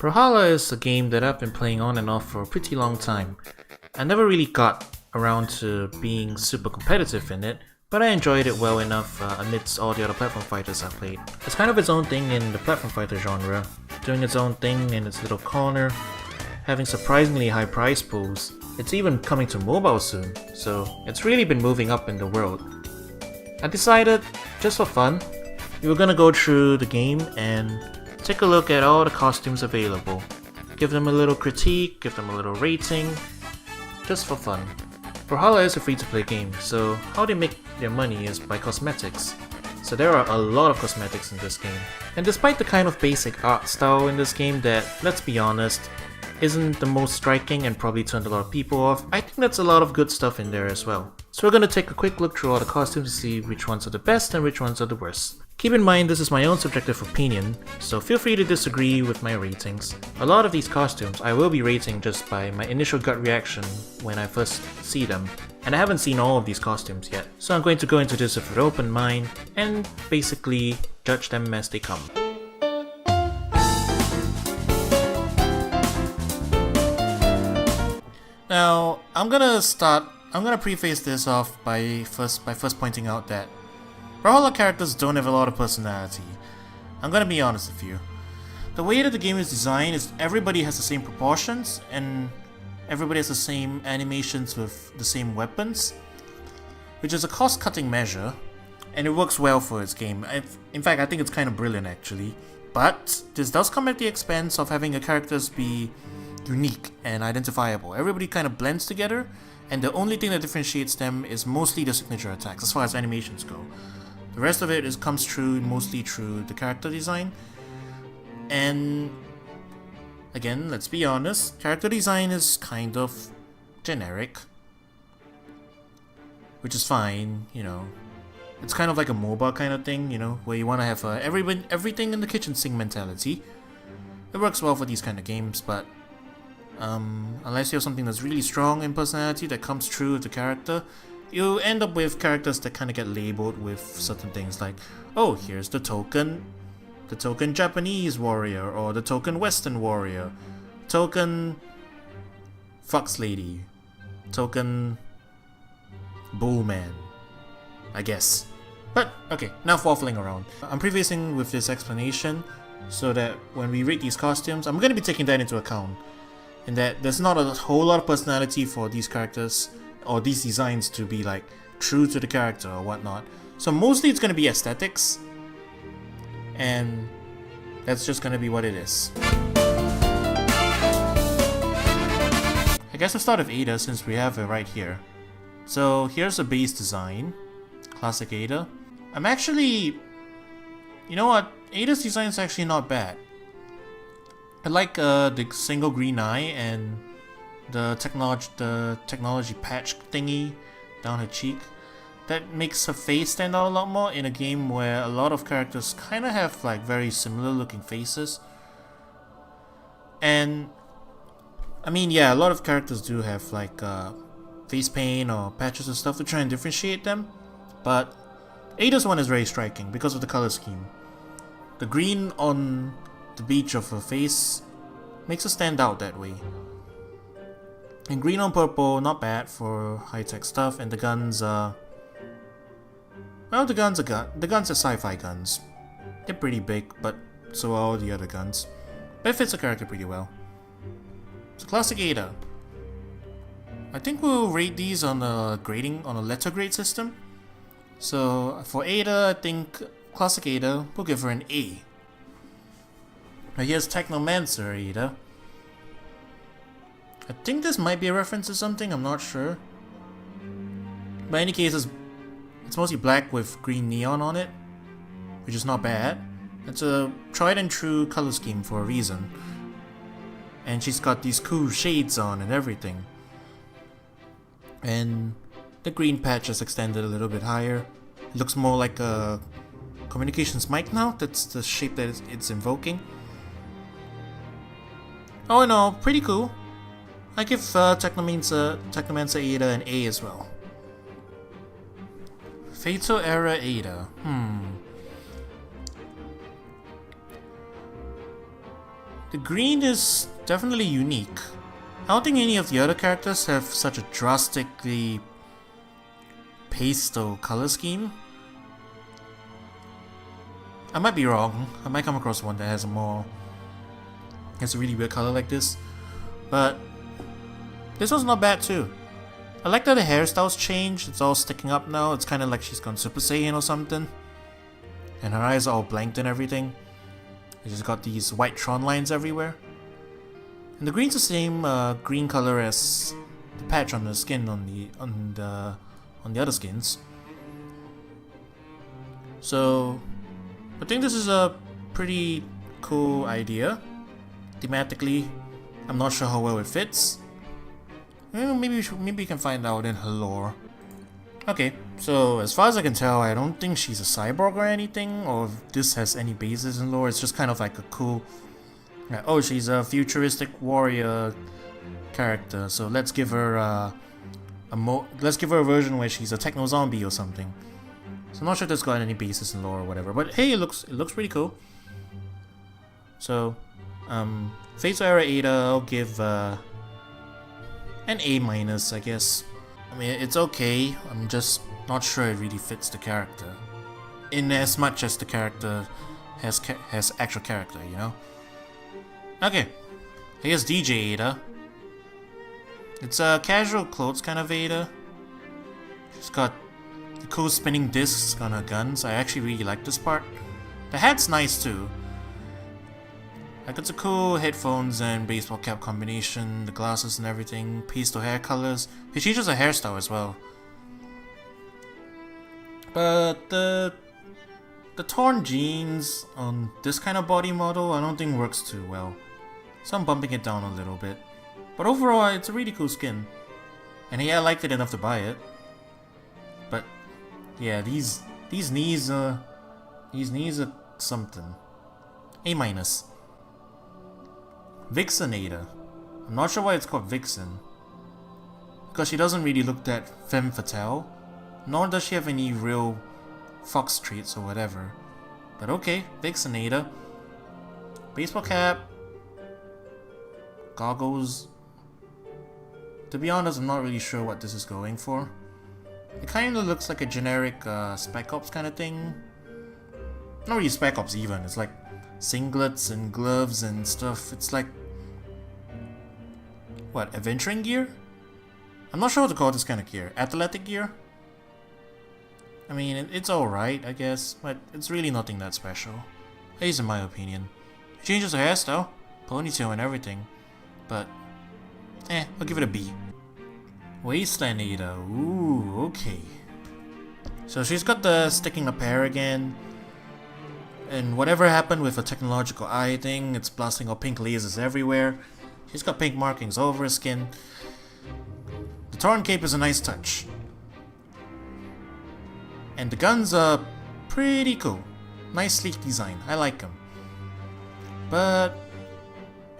Brawlhalla is a game that I've been playing on and off for a pretty long time. I never really got around to being super competitive in it, but I enjoyed it well enough amidst all the other platform fighters I've played. It's kind of its own thing in the platform fighter genre, doing its own thing in its little corner, having surprisingly high prize pools. It's even coming to mobile soon, so it's really been moving up in the world. I decided, just for fun, we were gonna go through the game and take a look at all the costumes available. Give them a little critique, give them a little rating, just for fun. Brawlhalla is a free-to-play game, so how they make their money is by cosmetics. So there are a lot of cosmetics in this game. And despite the kind of basic art style in this game that, let's be honest, isn't the most striking and probably turned a lot of people off, I think that's a lot of good stuff in there as well. So we're gonna take a quick look through all the costumes to see which ones are the best and which ones are the worst. Keep in mind this is my own subjective opinion, so feel free to disagree with my ratings. A lot of these costumes I will be rating just by my initial gut reaction when I first see them, and I haven't seen all of these costumes yet, so I'm going to go into this with an open mind and basically judge them as they come. Now, I'm gonna preface this off by first pointing out that Brawlhalla characters don't have a lot of personality. I'm gonna be honest with you. The way that the game is designed is everybody has the same proportions and everybody has the same animations with the same weapons, which is a cost-cutting measure, and it works well for its game. In fact, I think it's kind of brilliant actually. But this does come at the expense of having the characters be unique and identifiable. Everybody kind of blends together, and the only thing that differentiates them is mostly the signature attacks as far as animations go. The rest of it comes through mostly through the character design. And again, let's be honest, character design is kind of generic, which is fine, you know. It's kind of like a MOBA kind of thing, you know, where you want to have everything in the kitchen sink mentality. It works well for these kind of games, but unless you have something that's really strong in personality that comes through with the character, you end up with characters that kind of get labeled with certain things like, oh, here's the token Japanese warrior, or the token Western warrior, token fox lady, token bullman, I guess. But okay, enough waffling around. I'm prefacing with this explanation so that when we rate these costumes, I'm going to be taking that into account, in that there's not a whole lot of personality for these characters or these designs to be like true to the character or whatnot. So mostly it's going to be aesthetics, and that's just going to be what it is. I guess we'll start with Ada since we have it right here. So here's a base design, classic Ada. I'm actually, you know what, Ada's design is actually not bad. I like the single green eye and the technology patch thingy down her cheek. That makes her face stand out a lot more in a game where a lot of characters kind of have like very similar looking faces. And I mean, yeah, a lot of characters do have like face paint or patches and stuff to try and differentiate them, but Ada's one is very striking because of the color scheme. The green on the beach of her face makes her stand out that way. And green on purple, not bad for high-tech stuff, and the guns are... well, the guns are sci-fi guns. They're pretty big, but so are all the other guns. But it fits the character pretty well. So classic Ada. I think we'll rate these on a letter grade system. So for Ada, I think classic Ada, we'll give her an A. Now here's Technomancer Ada. I think this might be a reference to something, I'm not sure. But in any case, it's mostly black with green neon on it, which is not bad. It's a tried and true color scheme for a reason. And she's got these cool shades on and everything. And the green patch is extended a little bit higher. It looks more like a communications mic now, that's the shape that it's invoking. Oh no, pretty cool. I give Technomancer Ada an A as well. Fatal Era Ada. The green is definitely unique. I don't think any of the other characters have such a drastically pastel color scheme. I might be wrong. I might come across one that has a really weird color like this. But this one's not bad too. I like that the hairstyle's changed. It's all sticking up now. It's kind of like she's gone Super Saiyan or something. And her eyes are all blanked and everything. She's got these white Tron lines everywhere. And the green's the same green color as the patch on the skin on the other skins. So I think this is a pretty cool idea. Thematically, I'm not sure how well it fits. Maybe we can find out in her lore. Okay, so as far as I can tell, I don't think she's a cyborg or anything, or if this has any basis in lore. It's just kind of like a cool, oh, she's a futuristic warrior character, so let's give her a version where she's a techno zombie or something. So I'm not sure if that's got any basis in lore or whatever, but hey, it looks pretty cool. So, Fatal Era Ada, I'll give an A-, I guess. I mean, it's okay, I'm just not sure it really fits the character. In as much as the character has actual character, you know? Okay, here's DJ Ada. It's a casual clothes kind of Ada. She's got the cool spinning discs on her guns. I actually really like this part. The hat's nice too. Like, it's a cool headphones and baseball cap combination, the glasses and everything, pastel hair colors. She changes her hairstyle as well. But the torn jeans on this kind of body model I don't think works too well. So I'm bumping it down a little bit. But overall, it's a really cool skin. And yeah, I liked it enough to buy it. But yeah, these knees are something. A-. Vixen Ada. I'm not sure why it's called Vixen. Because she doesn't really look that femme fatale. Nor does she have any real fox traits or whatever. But okay, Vixen Ada. Baseball cap. Goggles. To be honest, I'm not really sure what this is going for. It kinda looks like a generic Spec Ops kind of thing. Not really Spec Ops even, it's like singlets and gloves and stuff. It's like, what, adventuring gear? I'm not sure what to call this kind of gear. Athletic gear? I mean, it's alright, I guess, but it's really nothing that special. At least in my opinion. She changes her hairstyle, ponytail and everything, but I'll give it a B. Wasteland Ada, ooh, okay. So she's got the sticking up hair again. And whatever happened with a technological eye thing, it's blasting out pink lasers everywhere. She's got pink markings all over her skin. The torn cape is a nice touch. And the guns are pretty cool. Nice sleek design, I like them. But,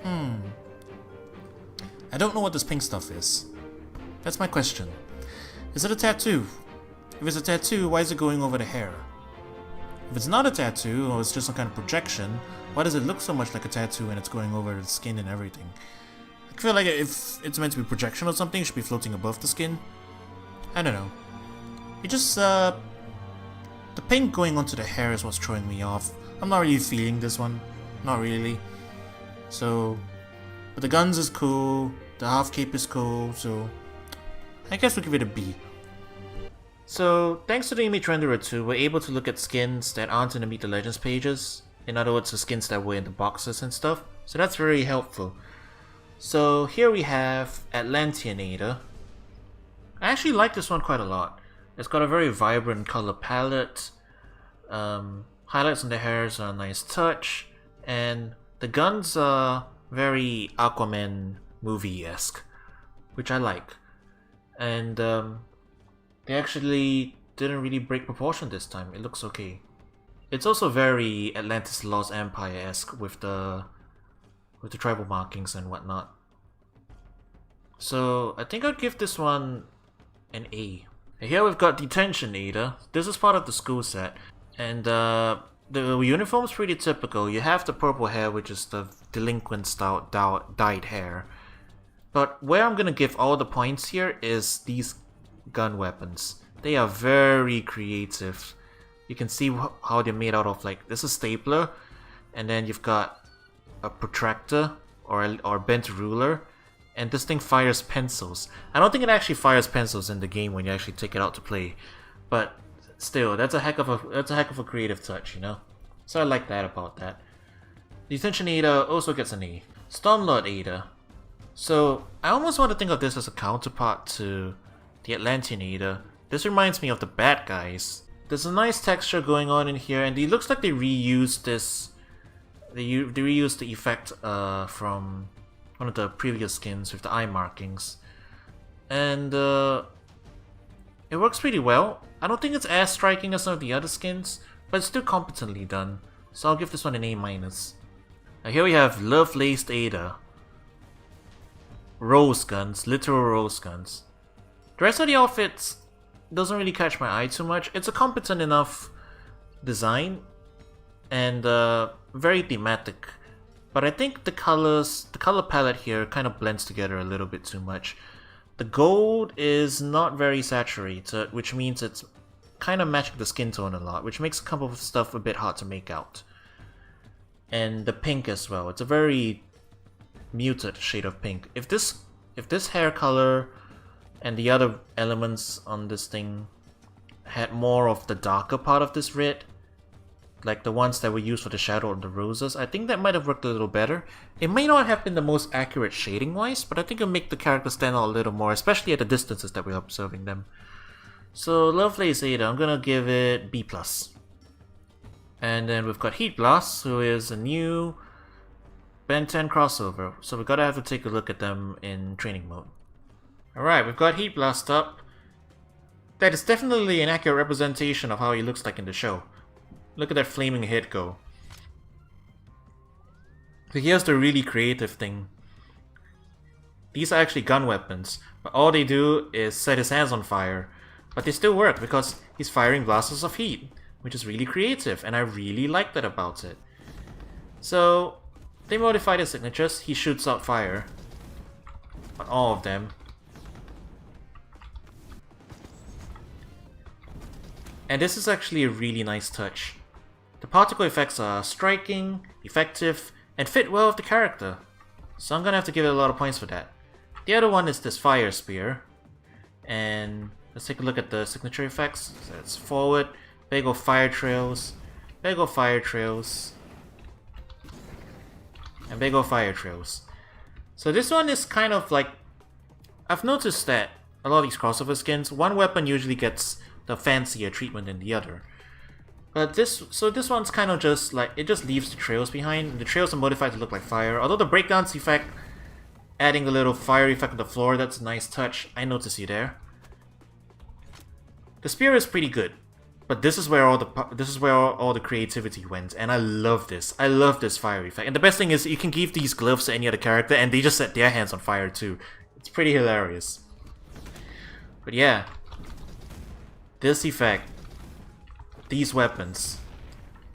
I don't know what this pink stuff is. That's my question. Is it a tattoo? If it's a tattoo, why is it going over the hair? If it's not a tattoo, or it's just some kind of projection, why does it look so much like a tattoo and it's going over the skin and everything? I feel like if it's meant to be projection or something, it should be floating above the skin. I don't know. It just, the pink going onto the hair is what's throwing me off. I'm not really feeling this one. Not really. So, but the guns is cool, the half cape is cool, so I guess we'll give it a B. So, thanks to the image renderer 2, we're able to look at skins that aren't in the Meet the Legends pages. In other words, the skins that were in the boxes and stuff. So that's very helpful. So here we have Atlantean Ada. I actually like this one quite a lot. It's got a very vibrant color palette. Highlights on the hairs are a nice touch. And the guns are very Aquaman movie-esque, which I like. And they actually didn't really break proportion this time. It looks okay. It's also very Atlantis Lost Empire-esque with the tribal markings and whatnot. So I think I'd give this one an A. And here we've got Detention Ada. This is part of the school set. And the uniform's pretty typical. You have the purple hair, which is the delinquent style dyed hair. But where I'm gonna give all the points here is these gun weapons. They are very creative. You can see how they're made out of, like, this is stapler, and then you've got a protractor or bent ruler, and this thing fires pencils. I don't think it actually fires pencils in the game when you actually take it out to play, but still, that's a heck of a creative touch, you know. So I like that about that. The Attention Ada also gets an A. Stormlord Ada. So I almost want to think of this as a counterpart to the Atlantean Ada. This reminds me of the bad guys. There's a nice texture going on in here, and it looks like they reused this. They reused the effect from one of the previous skins with the eye markings, and it works pretty well. I don't think it's as striking as some of the other skins, but it's still competently done. So I'll give this one an A-. Now here we have Love-Laced Ada. Rose guns, literal rose guns. The rest of the outfits doesn't really catch my eye too much. It's a competent enough design and very thematic, but I think the color palette here kind of blends together a little bit too much. The gold is not very saturated, which means it's kind of matching the skin tone a lot, which makes a couple of stuff a bit hard to make out. And the pink as well. It's a very muted shade of pink. If this hair color and the other elements on this thing had more of the darker part of this red, like the ones that were used for the shadow of the roses, I think that might have worked a little better. It may not have been the most accurate shading wise, but I think it'll make the character stand out a little more, especially at the distances that we're observing them. So Love-Laced Ada, I'm gonna give it B+. And then we've got Heat Blast, who is a new Ben 10 crossover, so we're gonna have to take a look at them in training mode. Alright, we've got Heat Blast up. That is definitely an accurate representation of how he looks like in the show. Look at that flaming head go. So here's the really creative thing. These are actually gun weapons, but all they do is set his hands on fire. But they still work because he's firing blasts of heat, which is really creative, and I really like that about it. So they modified his signatures. He shoots out fire on all of them. And this is actually a really nice touch. The particle effects are striking, effective, and fit well with the character. So I'm gonna have to give it a lot of points for that. The other one is this fire spear. And let's take a look at the signature effects. So it's forward, big ol' fire trails, big ol' fire trails, and big ol' fire trails. So this one is kind of like, I've noticed that a lot of these crossover skins, one weapon usually gets the fancier treatment than the other. But this one's kind of just like, it just leaves the trails behind. The trails are modified to look like fire. Although the breakdance effect, adding a little fire effect on the floor, that's a nice touch. I notice you there. The spear is pretty good, but this is where all the creativity went, and I love this. I love this fire effect. And the best thing is you can give these gloves to any other character, and they just set their hands on fire too. It's pretty hilarious. But yeah, this effect, these weapons,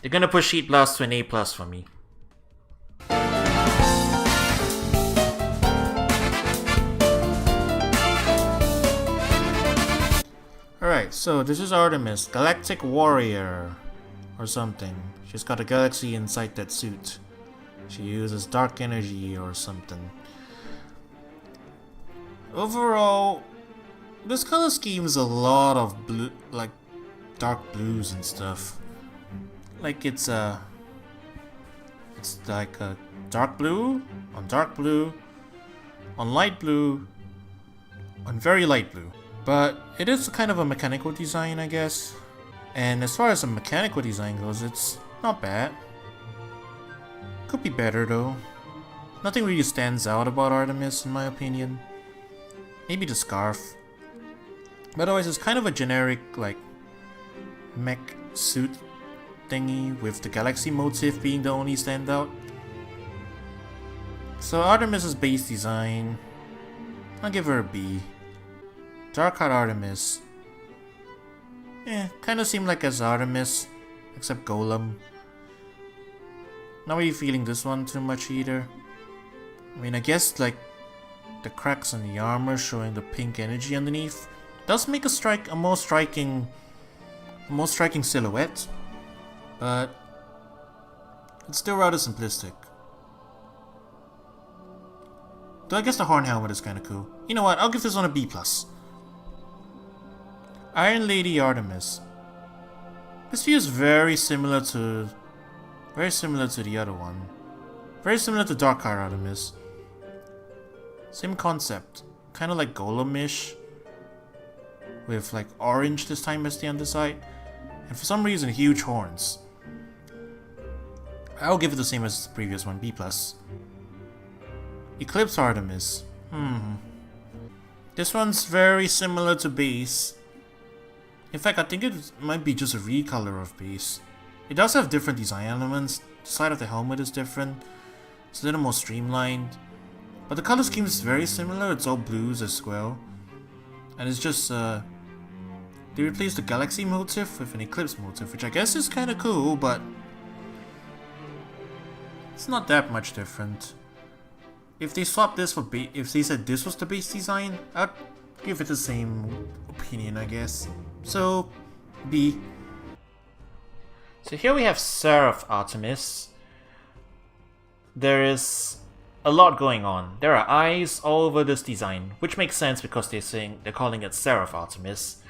they're gonna push Heat Blast to an A+ for me. Alright, so this is Artemis, Galactic Warrior, or something. She's got a galaxy inside that suit. She uses dark energy or something. Overall, this color scheme is a lot of blue, like dark blues and stuff. Like it's like a dark blue, on light blue, on very light blue. But it is kind of a mechanical design, I guess. And as far as the mechanical design goes, it's not bad. Could be better though. Nothing really stands out about Artemis in my opinion. Maybe the scarf. But otherwise it's kind of a generic like mech suit thingy with the galaxy motif being the only standout. So Artemis's base design, I'll give her a B. Dark-Heart Artemis. Kinda seemed like as Artemis, except Golem. Not really feeling this one too much either. I mean, I guess like the cracks in the armor showing the pink energy underneath does make a more striking silhouette, but it's still rather simplistic. Though I guess the horn helmet is kinda cool. You know what, I'll give this one a B+. Iron Lady Artemis. This feels very similar to the other one. Very similar to Darkheart Artemis. Same concept. Kinda like Golem-ish. With like orange this time as the underside. And for some reason huge horns. I'll give it the same as the previous one, B+. Eclipse Artemis. This one's very similar to Base. In fact, I think it might be just a recolor of Base. It does have different design elements. The side of the helmet is different. It's a little more streamlined. But the color scheme is very similar. It's all blues as well. And it's just, they replaced the galaxy motif with an eclipse motif, which I guess is kinda cool, but it's not that much different. If they swapped this for if they said this was the base design, I'd give it the same opinion, I guess. So, B. So here we have Seraph Artemis. There is a lot going on. There are eyes all over this design, which makes sense because they're calling it Seraph Artemis.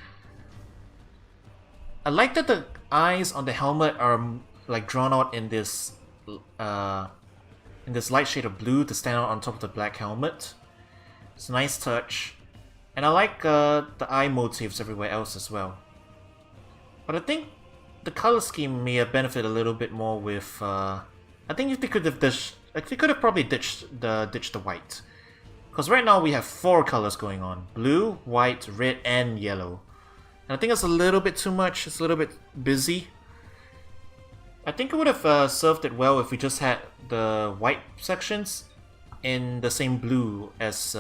I like that the eyes on the helmet are like drawn out in this light shade of blue to stand out on top of the black helmet. It's a nice touch. And I like the eye motifs everywhere else as well. But I think the color scheme may have benefited a little bit more with I think if they could have probably ditched the white. Because right now we have 4 colors going on. Blue, white, red, and yellow. And I think it's a little bit too much. It's a little bit busy. I think it would have served it well if we just had the white sections in the same blue as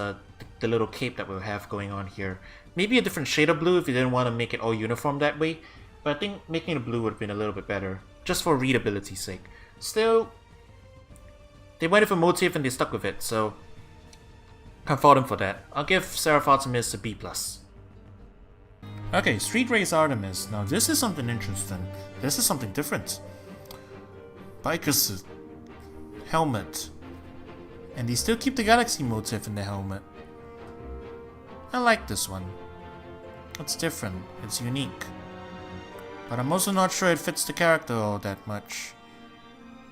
the little cape that we'll have going on here. Maybe a different shade of blue if you didn't want to make it all uniform that way. But I think making it blue would have been a little bit better. Just for readability's sake. Still, they went with a motif and they stuck with it, so can't fault them for that. I'll give Seraph Artemis a B+. Okay, Street Race Artemis. Now this is something interesting. This is something different. Biker suit. Helmet. And they still keep the galaxy motif in the helmet. I like this one. It's different. It's unique. But I'm also not sure it fits the character all that much.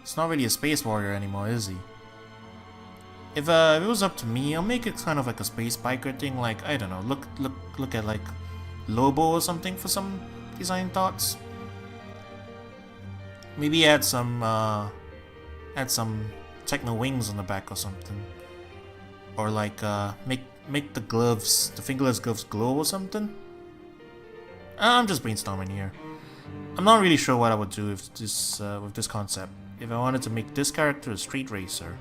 It's not really a space warrior anymore, is he? If it was up to me, I'll make it kind of like a space biker thing, like, I don't know, look at like Lobo or something for some design thoughts. Maybe add some techno wings on the back or something. Or like make the gloves, the fingerless gloves glow or something. I'm just brainstorming here. I'm not really sure what I would do with this concept. If I wanted to make this character a street racer.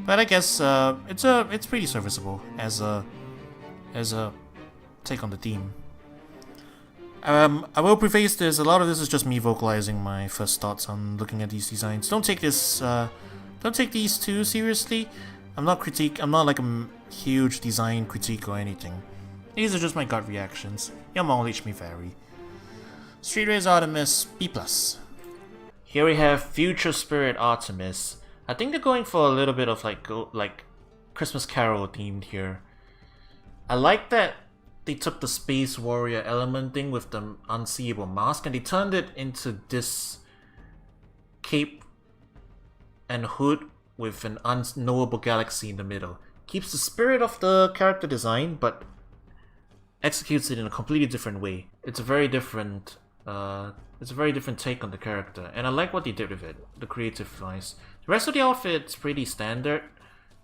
But I guess it's pretty serviceable as a take on the theme. I will preface this, a lot of this is just me vocalizing my first thoughts on looking at these designs. Don't take these too seriously. I'm not like a huge design critique or anything. These are just my gut reactions. Your mileage may vary. Street Race Artemis, B+. Here we have Future Spirit Artemis. I think they're going for a little bit of like Christmas Carol themed here. I like that they took the Space Warrior element thing with the unseeable mask and they turned it into this cape and hood with an unknowable galaxy in the middle. Keeps the spirit of the character design, but executes it in a completely different way. It's a very different take on the character, and I like what they did with it, the creative wise. The rest of the outfit's pretty standard.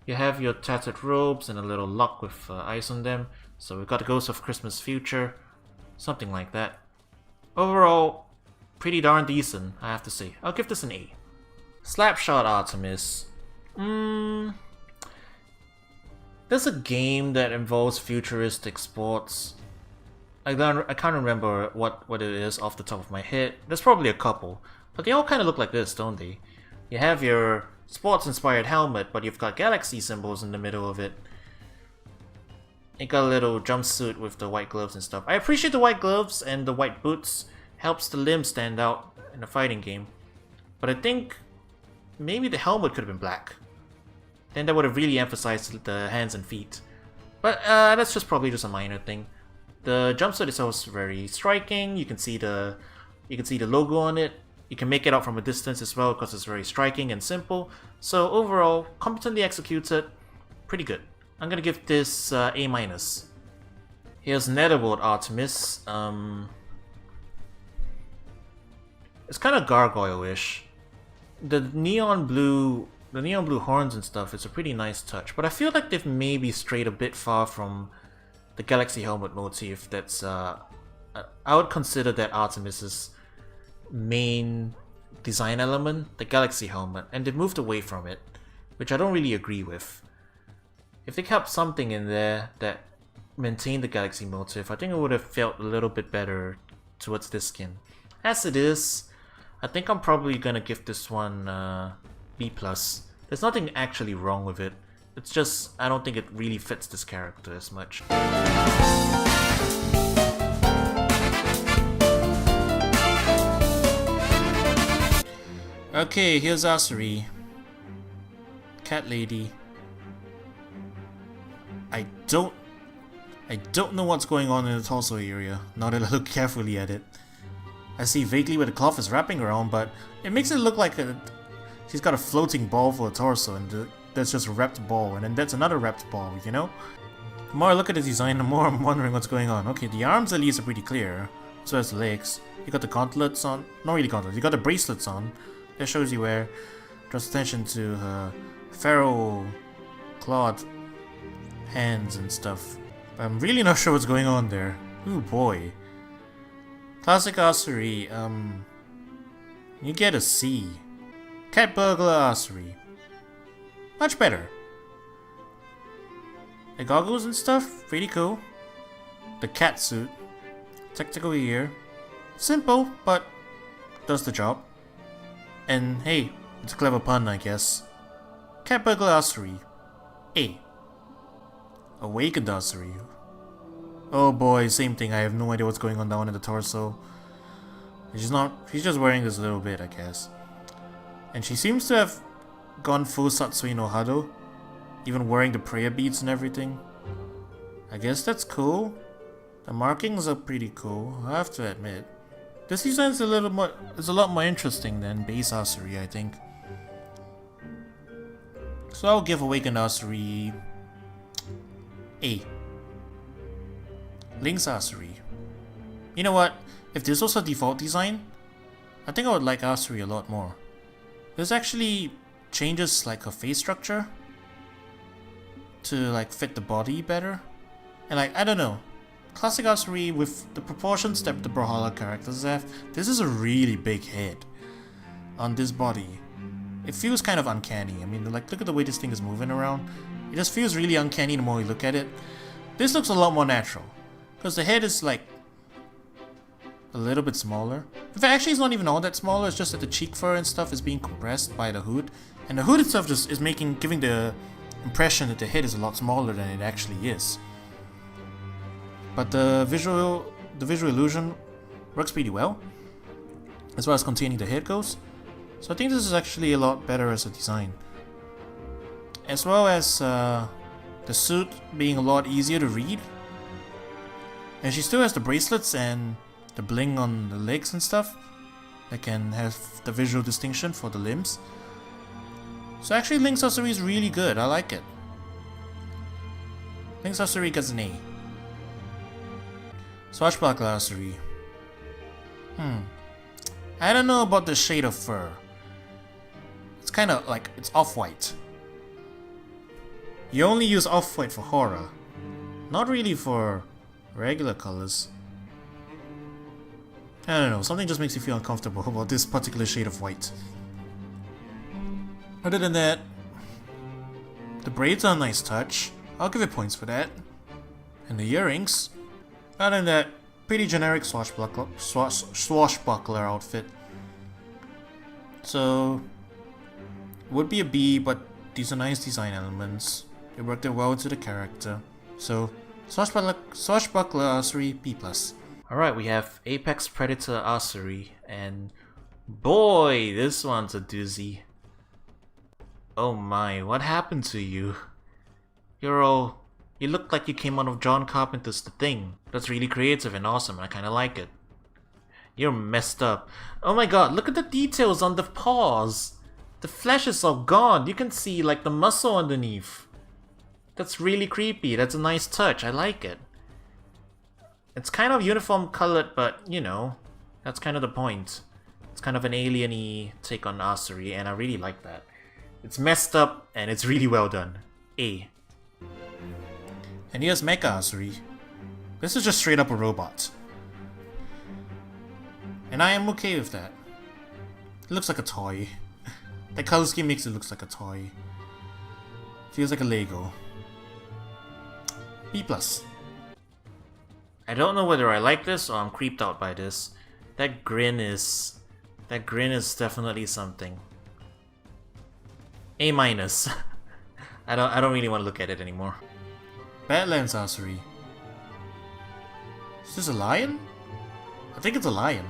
You have your tattered robes and a little lock with eyes on them. So we've got the Ghost of Christmas Future, something like that. Overall, pretty darn decent, I have to say. I'll give this an A. Slapshot Artemis. There's a game that involves futuristic sports. I can't remember what it is off the top of my head. There's probably a couple, but they all kind of look like this, don't they? You have your sports-inspired helmet, but you've got galaxy symbols in the middle of it. You got a little jumpsuit with the white gloves and stuff. I appreciate the white gloves and the white boots. Helps the limbs stand out in a fighting game. But I think maybe the helmet could have been black. Then that would have really emphasized the hands and feet. But that's probably just a minor thing. The jumpsuit itself is very striking. You can see the logo on it. You can make it out from a distance as well because it's very striking and simple. So overall, competently executed, pretty good. I'm gonna give this A-. Here's Netherworld Artemis. It's kind of gargoyle-ish. The neon blue horns and stuff is a pretty nice touch, but I feel like they've maybe strayed a bit far from the Galaxy Helmet motif. That's I would consider that Artemis's main design element, the Galaxy Helmet, and they've moved away from it, which I don't really agree with. If they kept something in there that maintained the Galaxy motif, I think it would have felt a little bit better towards this skin. As it is, I think I'm probably gonna give this one B+. There's nothing actually wrong with it. It's just, I don't think it really fits this character as much. Okay, here's Asuri. Cat lady. I don't know what's going on in the torso area, now that I look carefully at it. I see vaguely where the cloth is wrapping around, but it makes it look like she's got a floating ball for a torso, and that's just a wrapped ball, and then that's another wrapped ball, you know? The more I look at the design, the more I'm wondering what's going on. Okay, the arms at least are pretty clear, so as the legs. You got the gauntlets on, not really gauntlets, you got the bracelets on. That shows you where. Draws attention to her feral clawed hands and stuff. But I'm really not sure what's going on there. Ooh boy. Classic Asuri, you get a C. Cat Burglar Asuri. Much better. The goggles and stuff, pretty cool. The cat suit. Tactical ear. Simple, but does the job. And hey, it's a clever pun, I guess. Cat Burglar Asuri. A. Awakened Asuri. Oh boy, same thing. I have no idea what's going on down in the torso. She's just wearing this a little bit, I guess. And she seems to have gone full Satsui no Hado, even wearing the prayer beads and everything. I guess that's cool. The markings are pretty cool, I have to admit. This design is a lot more interesting than base Asuri, I think. So I'll give Awakened Asuri A. Link's Asuri. You know what? If this was a default design, I think I would like Asuri a lot more. This actually changes like her face structure to like fit the body better. And like, I don't know. Classic Asuri with the proportions that the Brawlhalla characters have, this is a really big head on this body. It feels kind of uncanny. I mean, like, look at the way this thing is moving around. It just feels really uncanny the more you look at it. This looks a lot more natural, because the head is like a little bit smaller. In fact, actually it's not even all that smaller, it's just that the cheek fur and stuff is being compressed by the hood. And the hood itself just is giving the impression that the head is a lot smaller than it actually is. But the visual illusion works pretty well, as well as containing the head goes. So I think this is actually a lot better as a design. As well as the suit being a lot easier to read. And she still has the bracelets and the bling on the legs and stuff that can have the visual distinction for the limbs. So actually Link's Asuri is really good, I like it. Link's Asuri gets an A. Swashbuckler Asuri. I don't know about the shade of fur. It's kind of like, it's off-white. You only use off-white for horror, not really for regular colors. I don't know, something just makes me feel uncomfortable about this particular shade of white. Other than that, the braids are a nice touch. I'll give it points for that. And the earrings. Other than that, pretty generic swashbuckler outfit. So, would be a B, but these are nice design elements. They worked it well into the character. So, Swashbuckler Asuri, B+. Alright, we have Apex Predator Asuri, and boy, this one's a doozy. Oh my, what happened to you? You look like you came out of John Carpenter's The Thing. That's really creative and awesome, and I kinda like it. You're messed up. Oh my god, look at the details on the paws! The flesh is all gone, you can see like the muscle underneath. That's really creepy, that's a nice touch, I like it. It's kind of uniform colored, but you know, that's kind of the point. It's kind of an alien-y take on Asuri, and I really like that. It's messed up, and it's really well done. A. And here's Mecha Asuri. This is just straight up a robot. And I am okay with that. It looks like a toy. The color scheme makes it look like a toy. Feels like a Lego. B+. I don't know whether I like this or I'm creeped out by this. That grin is definitely something. A-. I don't really want to look at it anymore. Badlands Asuri. Is this a lion? I think it's a lion.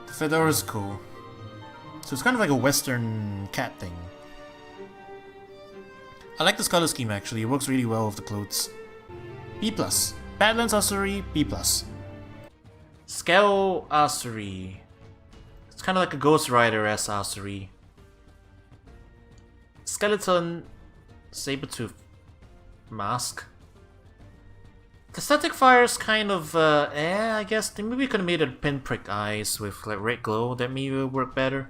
The fedora's cool. So it's kind of like a western cat thing. I like this color scheme actually, it works really well with the clothes. B+. Badlands Asuri, B+. Skell Asuri. It's kind of like a Ghost Rider-esque Asuri. Skeleton Sabertooth mask. The static fire is kind of, I guess they maybe could have made it pinprick eyes with like red glow, that maybe would work better.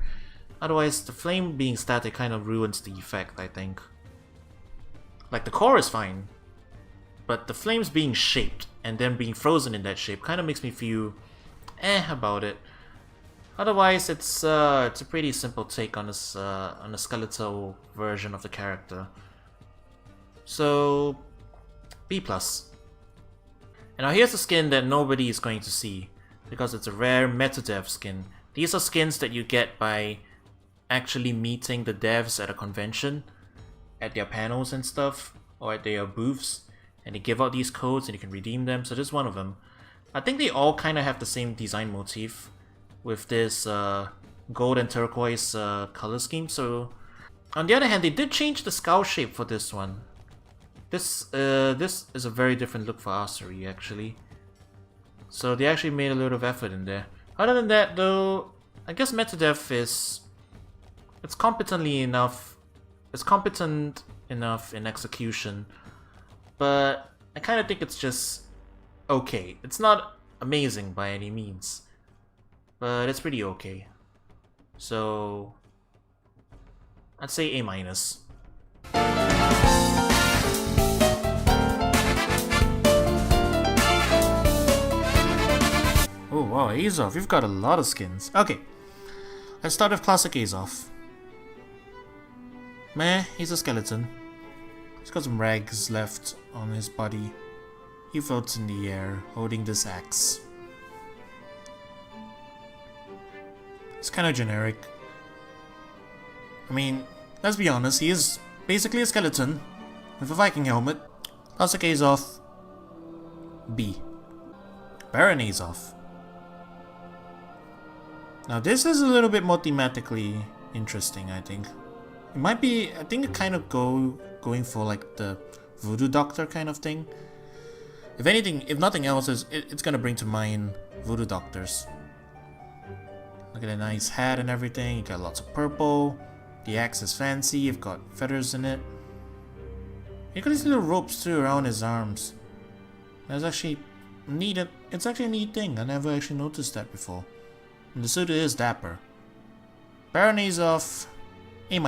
Otherwise, the flame being static kind of ruins the effect, I think. Like, the core is fine, but the flames being shaped and then being frozen in that shape kind of makes me feel about it. Otherwise, it's a pretty simple take on this on the skeletal version of the character. So, B+. And now here's a skin that nobody is going to see, because it's a rare meta-dev skin. These are skins that you get by actually meeting the devs at a convention, at their panels and stuff, or at their booths, and they give out these codes and you can redeem them, so this is one of them. I think they all kind of have the same design motif, with this gold and turquoise color scheme, so... On the other hand, they did change the skull shape for this one. This is a very different look for Asuri, actually. So they actually made a lot of effort in there. Other than that, though, I guess Metadev is... It's competent enough in execution, but I kind of think it's just okay. It's not amazing by any means, but it's pretty okay. So I'd say A-. Oh wow, Azoth, you've got a lot of skins. Okay, let's start with classic Azoth. Meh, he's a skeleton. He's got some rags left on his body. He floats in the air, holding this axe. It's kind of generic. I mean, let's be honest, he is basically a skeleton with a Viking helmet. Classic Azoth. B. Baron Azoth. Now this is a little bit more thematically interesting, I think. It might be, I think it kind of going for like the voodoo doctor kind of thing. If anything, if nothing else, it's gonna bring to mind voodoo doctors. Look at the nice hat and everything, you got lots of purple. The axe is fancy, you've got feathers in it. You got these little ropes too around his arms. That's actually neat, it's actually a neat thing, I never actually noticed that before. And the suit is dapper. Baron Azoth, A-.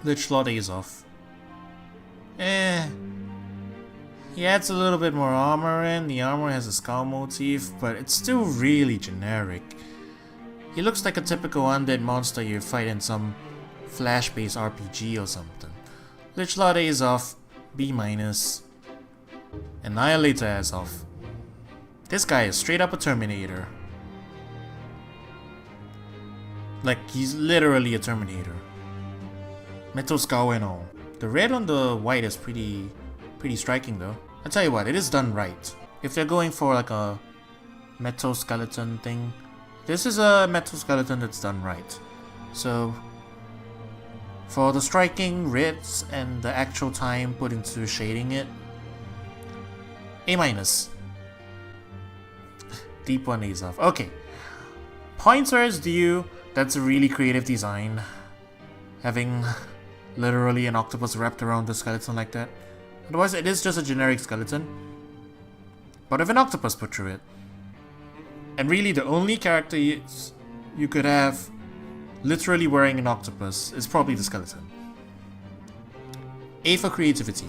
Lich Lord Azoth. He adds a little bit more armor in. The armor has a skull motif, but it's still really generic. He looks like a typical undead monster you fight in some flash-based RPG or something. Lich Lord Azoth, B-. Annihilator Azoth. This guy is straight up a Terminator. Like, he's literally a Terminator. Metal skull and all. The red on the white is pretty striking though. I tell you what, it is done right. If they're going for like a metal skeleton thing, this is a metal skeleton that's done right. So, for the striking, reds, and the actual time put into shading it, A-. Deep one Azoth. Okay. Points are as due. That's a really creative design. Having literally an octopus wrapped around the skeleton like that. Otherwise, it is just a generic skeleton. But with an octopus put through it. And really, the only character you could have literally wearing an octopus is probably the skeleton. A for creativity.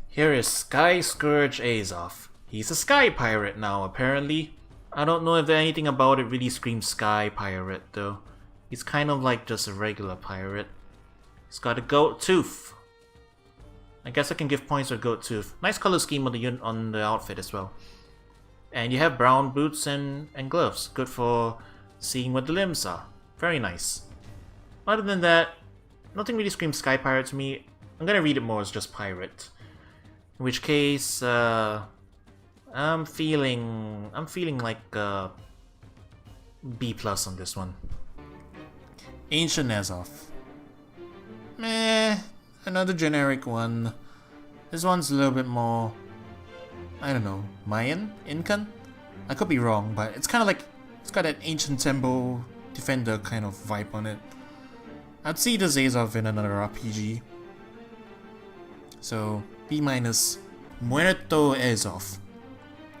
Here is Sky Scourge Azoth. He's a sky pirate now, apparently. I don't know if anything about it really screams sky pirate, though. He's kind of like just a regular pirate. He's got a goat tooth. I guess I can give points for goat tooth. Nice color scheme on the outfit as well. And you have brown boots and gloves. Good for seeing what the limbs are. Very nice. Other than that, nothing really screams sky pirate to me. I'm gonna read it more as just pirate. In which case, I'm feeling like B+ on this one. Ancient Azoth. Meh, another generic one. This one's a little bit more, I don't know, Mayan? Incan? I could be wrong, but it's kind of like, it's got that ancient temple defender kind of vibe on it. I'd see this Azoth in another RPG. So, B-. Muerto Azoth.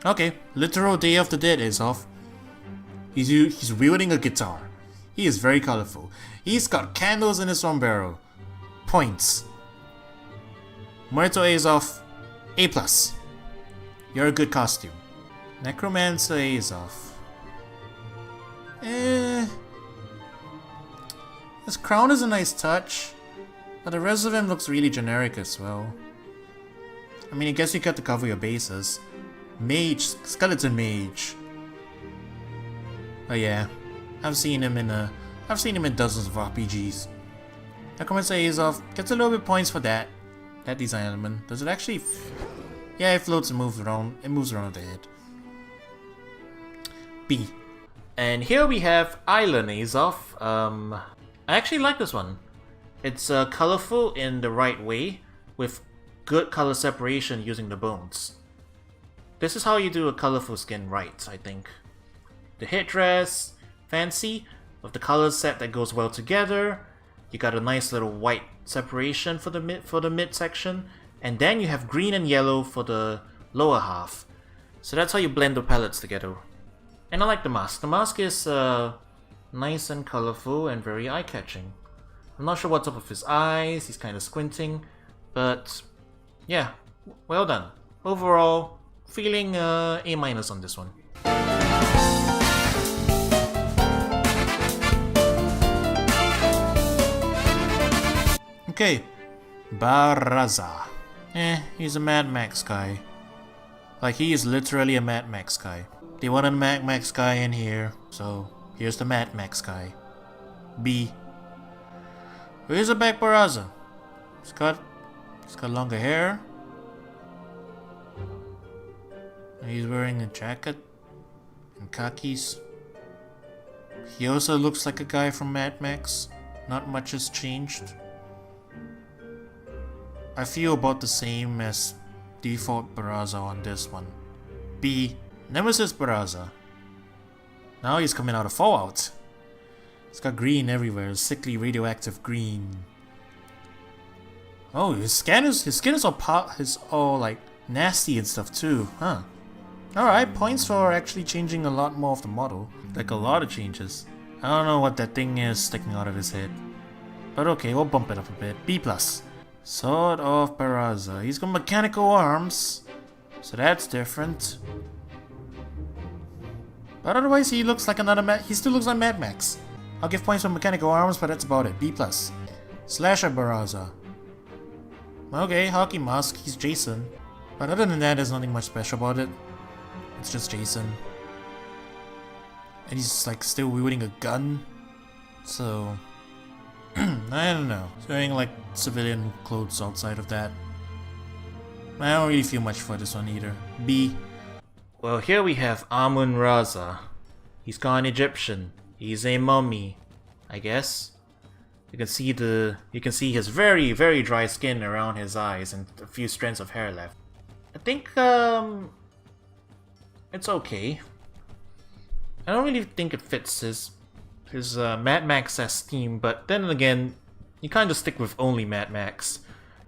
Okay, literal Day of the Dead Azoth. He's wielding a guitar. He is very colorful. He's got candles in his sombrero. Points. Muerto Azoth, A+. You're a good costume. Necromancer Azoth. His crown is a nice touch, but the rest of him looks really generic as well. I mean, I guess you got to cover your bases. Mage, skeleton mage. Oh yeah, I've seen him in dozens of RPGs. Necromancer Azoth gets a little bit points for that design element. Does it actually? Yeah, it floats and moves around. It moves around the head. B. And here we have Island Azoth. I actually like this one. It's colorful in the right way, with good color separation using the bones. This is how you do a colorful skin right, I think. The headdress, fancy, with the color set that goes well together. You got a nice little white separation for the mid section, and then you have green and yellow for the lower half. So that's how you blend the palettes together. And I like the mask. The mask is nice and colorful and very eye-catching. I'm not sure what's up with his eyes. He's kind of squinting, but yeah, well done. Overall, feeling A- on this one. Okay, Barraza. He's a Mad Max guy. Like, he is literally a Mad Max guy. They want a Mad Max guy in here, so here's the Mad Max guy. B. Where's the back Barraza? He's got longer hair. He's wearing a jacket and khakis. He also looks like a guy from Mad Max. Not much has changed. I feel about the same as default Barraza on this one. B. Nemesis Barraza. Now he's coming out of Fallout. He's got green everywhere, sickly radioactive green. Oh, his skin is all like nasty and stuff too, huh? Alright, points for actually changing a lot more of the model. Like a lot of changes. I don't know what that thing is sticking out of his head. But okay, we'll bump it up a bit. B+. Sword of Barraza. He's got mechanical arms, so that's different. But otherwise, he looks like he still looks like Mad Max. I'll give points for mechanical arms, but that's about it. B+. Slasher Barraza. Okay, hockey mask. He's Jason. But other than that, there's nothing much special about it. It's just Jason. And he's like still wielding a gun. So I don't know. He's wearing like civilian clothes outside of that. I don't really feel much for this one either. B. Well, here we have Amun-Raza. He's got an Egyptian. He's a mummy, I guess. You can see his very, very dry skin around his eyes and a few strands of hair left. I think it's okay. I don't really think it fits his Mad Max-esque theme, but then again, you kind of stick with only Mad Max.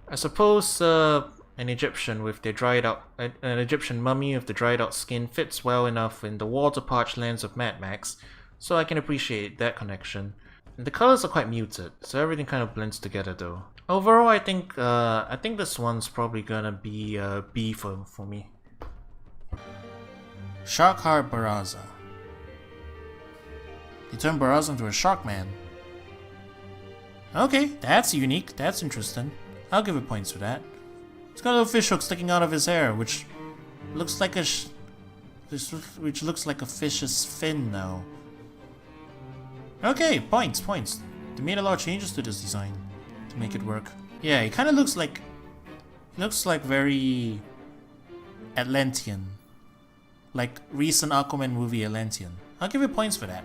I suppose an Egyptian with their dried out, an Egyptian mummy with the dried out skin fits well enough in the water-parched lands of Mad Max, so I can appreciate that connection. And the colors are quite muted, so everything kind of blends together though. Overall, I think this one's probably gonna be B for me. Sharkheart Barraza. You turn Barraza into a shark man. Okay, that's unique. That's interesting. I'll give it points for that. He's got a little fish hook sticking out of his hair, which looks like a fish's fin now. Okay, points. They made a lot of changes to this design to make it work. Yeah, he kind of looks like very Atlantean, like recent Aquaman movie Atlantean. I'll give it points for that.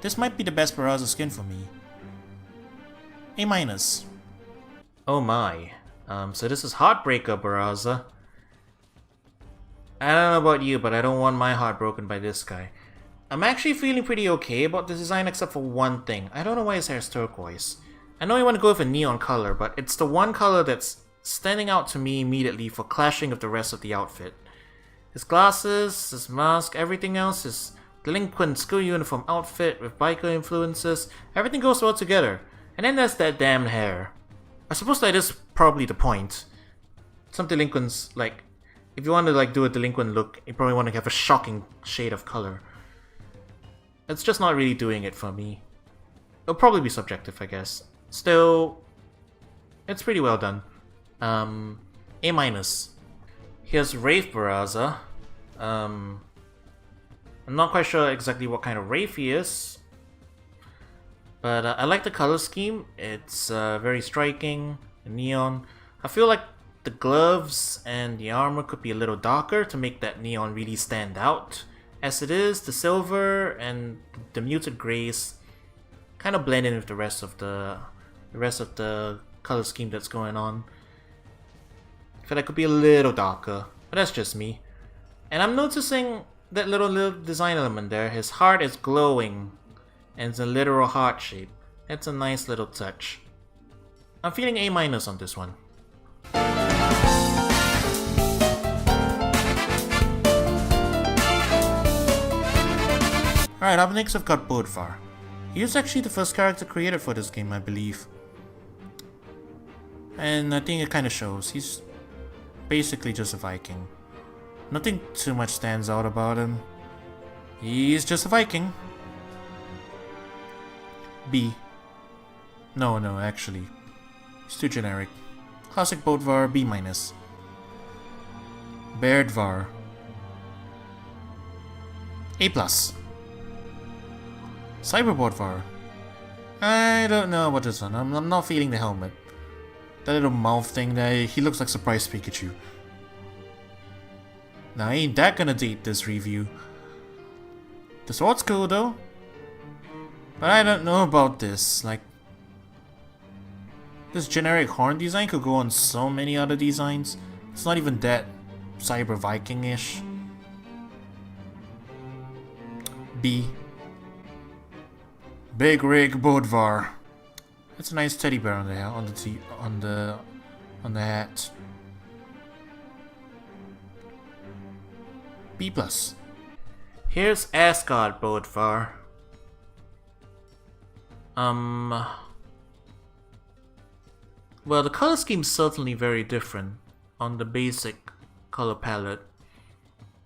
This might be the best Barraza skin for me. A-. Oh my. So this is Heartbreaker Barraza. I don't know about you, but I don't want my heart broken by this guy. I'm actually feeling pretty okay about the design except for one thing. I don't know why his hair is turquoise. I know you want to go with a neon color, but it's the one color that's standing out to me immediately for clashing with the rest of the outfit. His glasses, his mask, everything else, his delinquent school uniform outfit with biker influences, everything goes well together. And then there's that damn hair. I suppose that is probably the point. Some delinquents, like, if you want to like do a delinquent look, you probably want to have a shocking shade of color. It's just not really doing it for me. It'll probably be subjective, I guess. Still, it's pretty well done. A-. Here's Wraith Barraza. I'm not quite sure exactly what kind of Wraith he is. But I like the color scheme. It's very striking, neon. I feel like the gloves and the armor could be a little darker to make that neon really stand out. As it is, the silver and the muted grays kind of blend in with the rest of the color scheme that's going on. I feel like it could be a little darker, but that's just me. And I'm noticing that little design element there. His heart is glowing, and it's a literal heart shape. That's a nice little touch. I'm feeling A- on this one. Alright, up next I've got Bödvar. He was actually the first character created for this game, I believe. And I think it kind of shows. He's basically just a Viking. Nothing too much stands out about him. He's just a Viking. B. No, actually. It's too generic. Classic Bödvar, B-. Bödvar. A+. Cyber Bödvar. I don't know about this one. I'm not feeling the helmet. That little mouth thing there, he looks like Surprise Pikachu. Now ain't that gonna date this review. The sword's cool though. But I don't know about this, like... This generic horn design could go on so many other designs. It's not even that Cyber Viking-ish. B. Big Rig Bödvar. That's a nice teddy bear on the hat. B+. Here's Asgard Bödvar. Well, the color scheme's certainly very different on the basic color palette.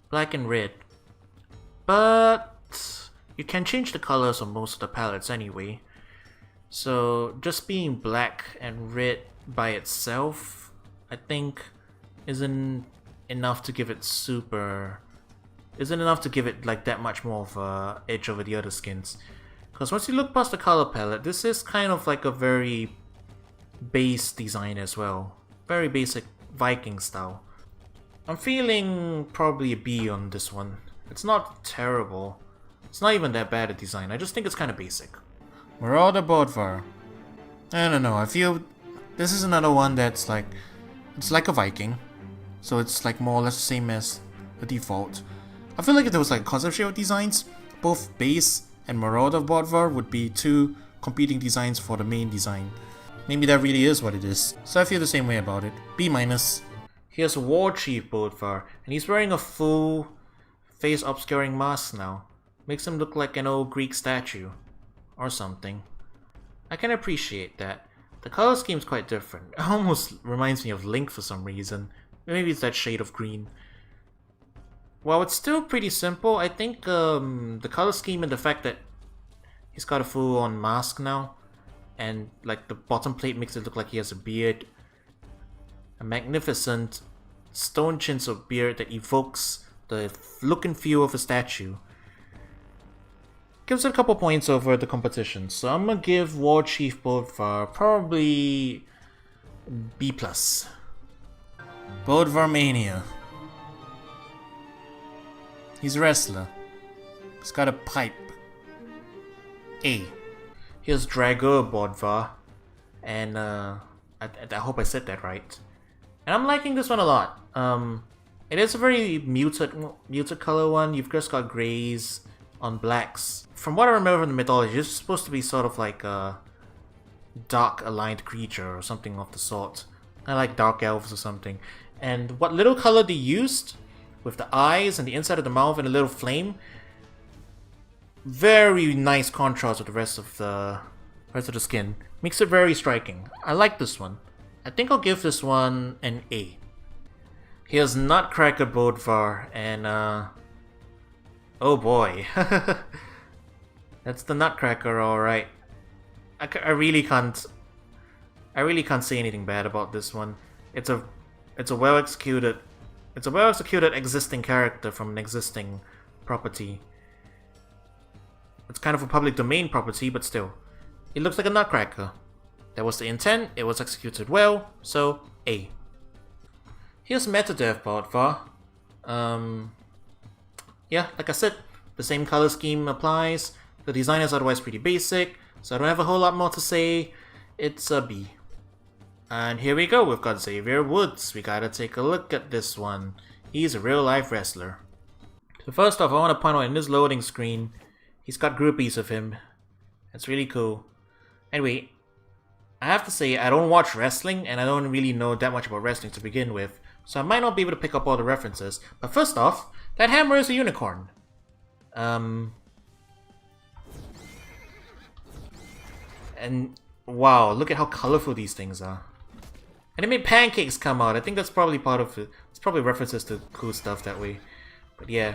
Black and red. But you can change the colors on most of the palettes anyway. So just being black and red by itself, I think, isn't enough to give it super isn't enough to give it like that much more of a edge over the other skins. Because once you look past the color palette, this is kind of like a very base design as well. Very basic Viking style. I'm feeling probably a B on this one. It's not terrible. It's not even that bad a design, I just think it's kind of basic. Marauder Bödvar. I don't know, I feel this is another one that's like, it's like a Viking. So it's like more or less the same as the default. I feel like if there was like concept shape designs, both base and Marauder Bödvar would be two competing designs for the main design. Maybe that really is what it is. So I feel the same way about it. B-. Here's War Chief Bödvar, and he's wearing a full face obscuring mask now. Makes him look like an old Greek statue. Or something. I can appreciate that. The color scheme's quite different. It almost reminds me of Link for some reason. Maybe it's that shade of green. Well, it's still pretty simple. I think the color scheme and the fact that he's got a full-on mask now, and like the bottom plate makes it look like he has a beard. A magnificent stone chinsel beard that evokes the look and feel of a statue. Gives it a couple points over the competition, so I'm gonna give War Chief Bödvar probably B+. Bödvar Mania. He's a wrestler. He's got a pipe. A. Here's Drago Bödvar, and I hope I said that right. And I'm liking this one a lot. It is a very muted color one. You've just got grays on blacks. From what I remember from the mythology, it's supposed to be sort of like a dark aligned creature or something of the sort. I like dark elves or something. And what little color they used with the eyes and the inside of the mouth and a little flame, very nice contrast with the rest of the skin. Makes it very striking. I like this one. I think I'll give this one an A. Here's Nutcracker Bödvar, and oh boy. That's the Nutcracker, alright. I really can't say anything bad about this one. It's a well executed existing character from an existing property. It's kind of a public domain property, but still. It looks like a Nutcracker. That was the intent, it was executed well, so A. Here's Metadeath Bödvar. Yeah, like I said, the same color scheme applies. The design is otherwise pretty basic, so I don't have a whole lot more to say. It's a B. And here we go, we've got Xavier Woods. We gotta take a look at this one. He's a real life wrestler. So first off, I want to point out in this loading screen, he's got groupies of him. It's really cool. Anyway, I have to say, I don't watch wrestling, and I don't really know that much about wrestling to begin with, so I might not be able to pick up all the references. But first off, that hammer is a unicorn. And wow, look at how colorful these things are. And they made pancakes come out. I think that's probably part of it. It's probably references to cool stuff that way. But yeah.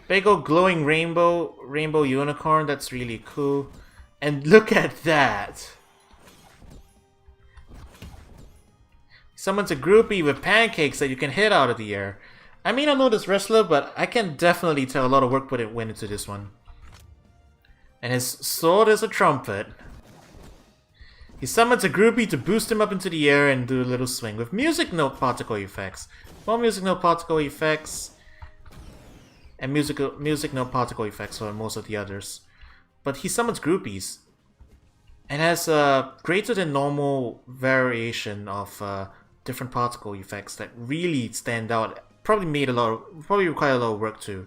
Big old glowing rainbow unicorn. That's really cool. And look at that. Someone's a groupie with pancakes that you can hit out of the air. I may not know this wrestler, but I can definitely tell a lot of work went into this one. And his sword is a trumpet. He summons a groupie to boost him up into the air and do a little swing with music note particle effects. More music note particle effects. And music note particle effects for most of the others. But he summons groupies. And has a greater than normal variation of different particle effects that really stand out. Probably require a lot of work too.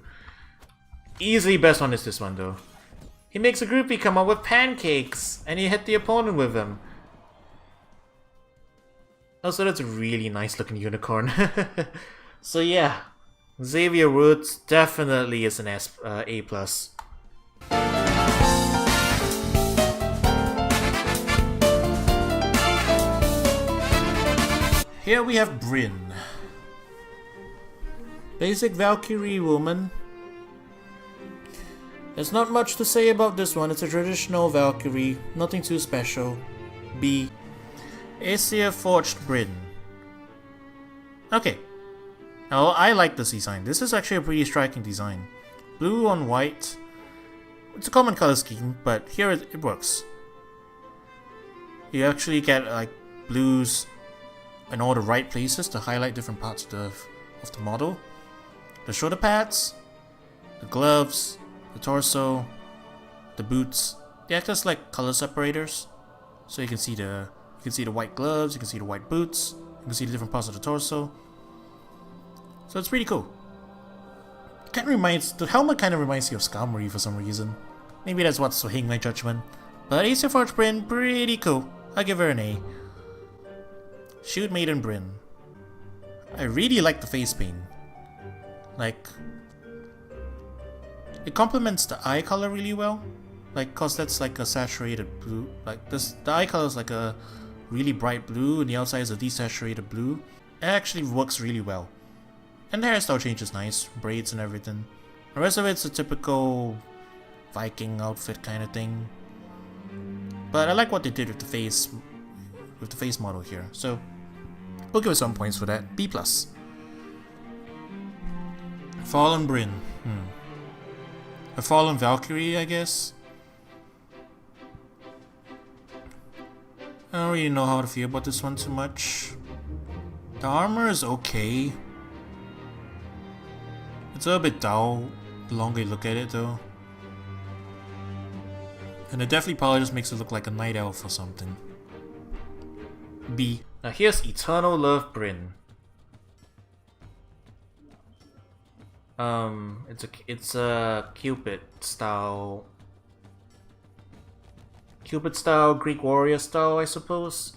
Easily best one is this one though. He makes a groupie come up with pancakes, and he hit the opponent with them. Also, that's a really nice looking unicorn. So yeah, Xavier Woods definitely is an A+. Here we have Brynn. Basic Valkyrie woman. There's not much to say about this one. It's a traditional Valkyrie, nothing too special. B. Aesir Forged Brynn. Okay. Oh, I like this design. This is actually a pretty striking design. Blue on white. It's a common color scheme, but here it works. You actually get like blues in all the right places to highlight different parts of the model. The shoulder pads, the gloves, the torso, the boots. They act as like color separators. So you can see the white gloves, you can see the white boots, you can see the different parts of the torso. So it's pretty cool. The helmet kind of reminds you of Summaries for some reason. Maybe that's what's swaying my judgment. But Ace of Hearts Brynn, pretty cool. I'll give her an A. Shoot Maiden Brynn. I really like the face paint. Like, it complements the eye color really well. Like, cause that's like a saturated blue. Like this, the eye color is like a really bright blue, and the outside is a desaturated blue. It actually works really well. And the hairstyle change is nice, braids and everything. The rest of it's a typical Viking outfit kind of thing. But I like what they did with the face model here. So we'll give it some points for that. B+. Fallen Brynn. A Fallen Valkyrie, I guess. I don't really know how to feel about this one too much. The armor is okay. It's a little bit dull the longer you look at it though. And it definitely probably just makes it look like a night elf or something. B. Now here's Eternal Love Brynn. It's a Cupid style Greek warrior style, I suppose.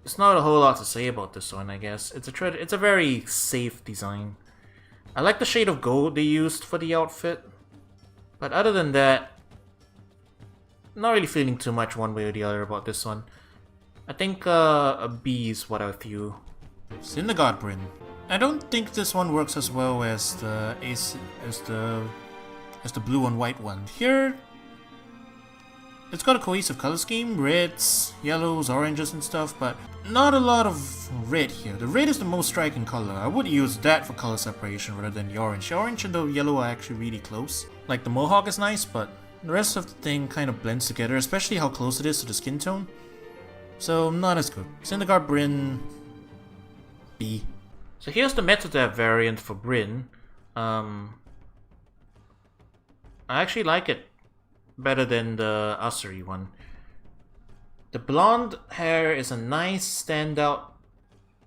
There's not a whole lot to say about this one, I guess. It's a very safe design. I like the shade of gold they used for the outfit. But other than that, not really feeling too much one way or the other about this one. I think a B is what I feel. Synagogue Brynn. I don't think this one works as well as the blue and white one. Here, it's got a cohesive color scheme, reds, yellows, oranges and stuff, but not a lot of red here. The red is the most striking color. I would use that for color separation rather than the orange. The orange and the yellow are actually really close. Like the mohawk is nice, but the rest of the thing kind of blends together, especially how close it is to the skin tone. So not as good. Synagogue Brynn, B. So here's the Metadev variant for Brynn. I actually like it better than the Asuri one. The blonde hair is a nice standout,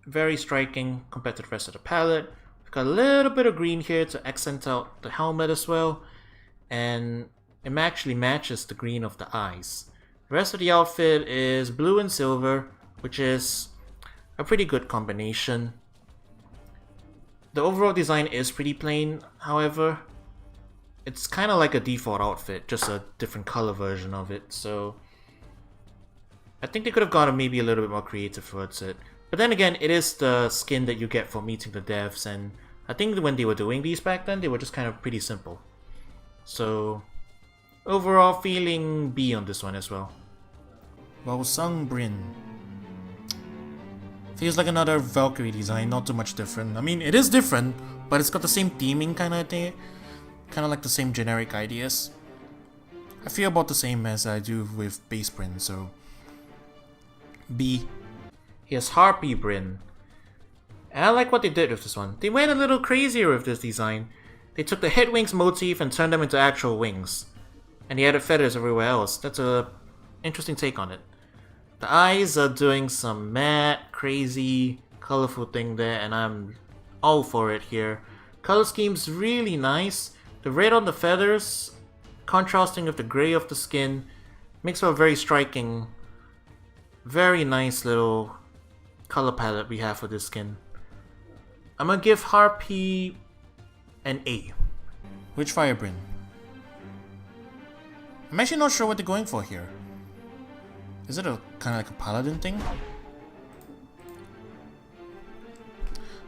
very striking compared to the rest of the palette. We've got a little bit of green here to accent out the helmet as well, and it actually matches the green of the eyes. The rest of the outfit is blue and silver, which is a pretty good combination. The overall design is pretty plain, however. It's kind of like a default outfit, just a different color version of it, so I think they could have gone maybe a little bit more creative towards it. But then again, it is the skin that you get for meeting the devs, and I think when they were doing these back then, they were just kind of pretty simple. So overall, feeling B on this one as well. Well sung Brynn. Feels like another Valkyrie design, not too much different. I mean, it is different, but it's got the same theming kind of thing. Kind of like the same generic ideas. I feel about the same as I do with base Brynn, so B. Here's Harpy Brynn. And I like what they did with this one. They went a little crazier with this design. They took the head wings motif and turned them into actual wings. And they added feathers everywhere else. That's a interesting take on it. The eyes are doing some mad, crazy, colorful thing there, and I'm all for it here. Color scheme's really nice. The red on the feathers, contrasting with the gray of the skin, makes for a very striking, very nice little color palette we have for this skin. I'm gonna give Harpy an A. Witchfire Brynn. I'm actually not sure what they're going for here. Is it a kind of like a paladin thing?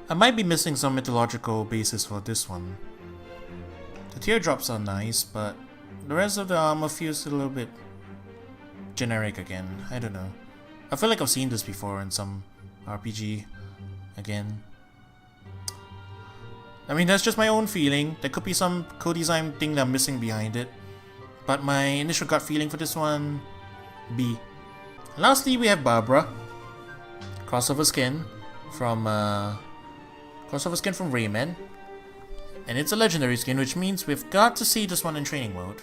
I might be missing some mythological basis for this one. The teardrops are nice, but the rest of the armor feels a little bit generic again. I don't know. I feel like I've seen this before in some RPG again. I mean, that's just my own feeling. There could be some co-design thing that I'm missing behind it. But my initial gut feeling for this one, B. Lastly, we have Barbara. Crossover skin from Rayman. And it's a legendary skin, which means we've got to see this one in training mode.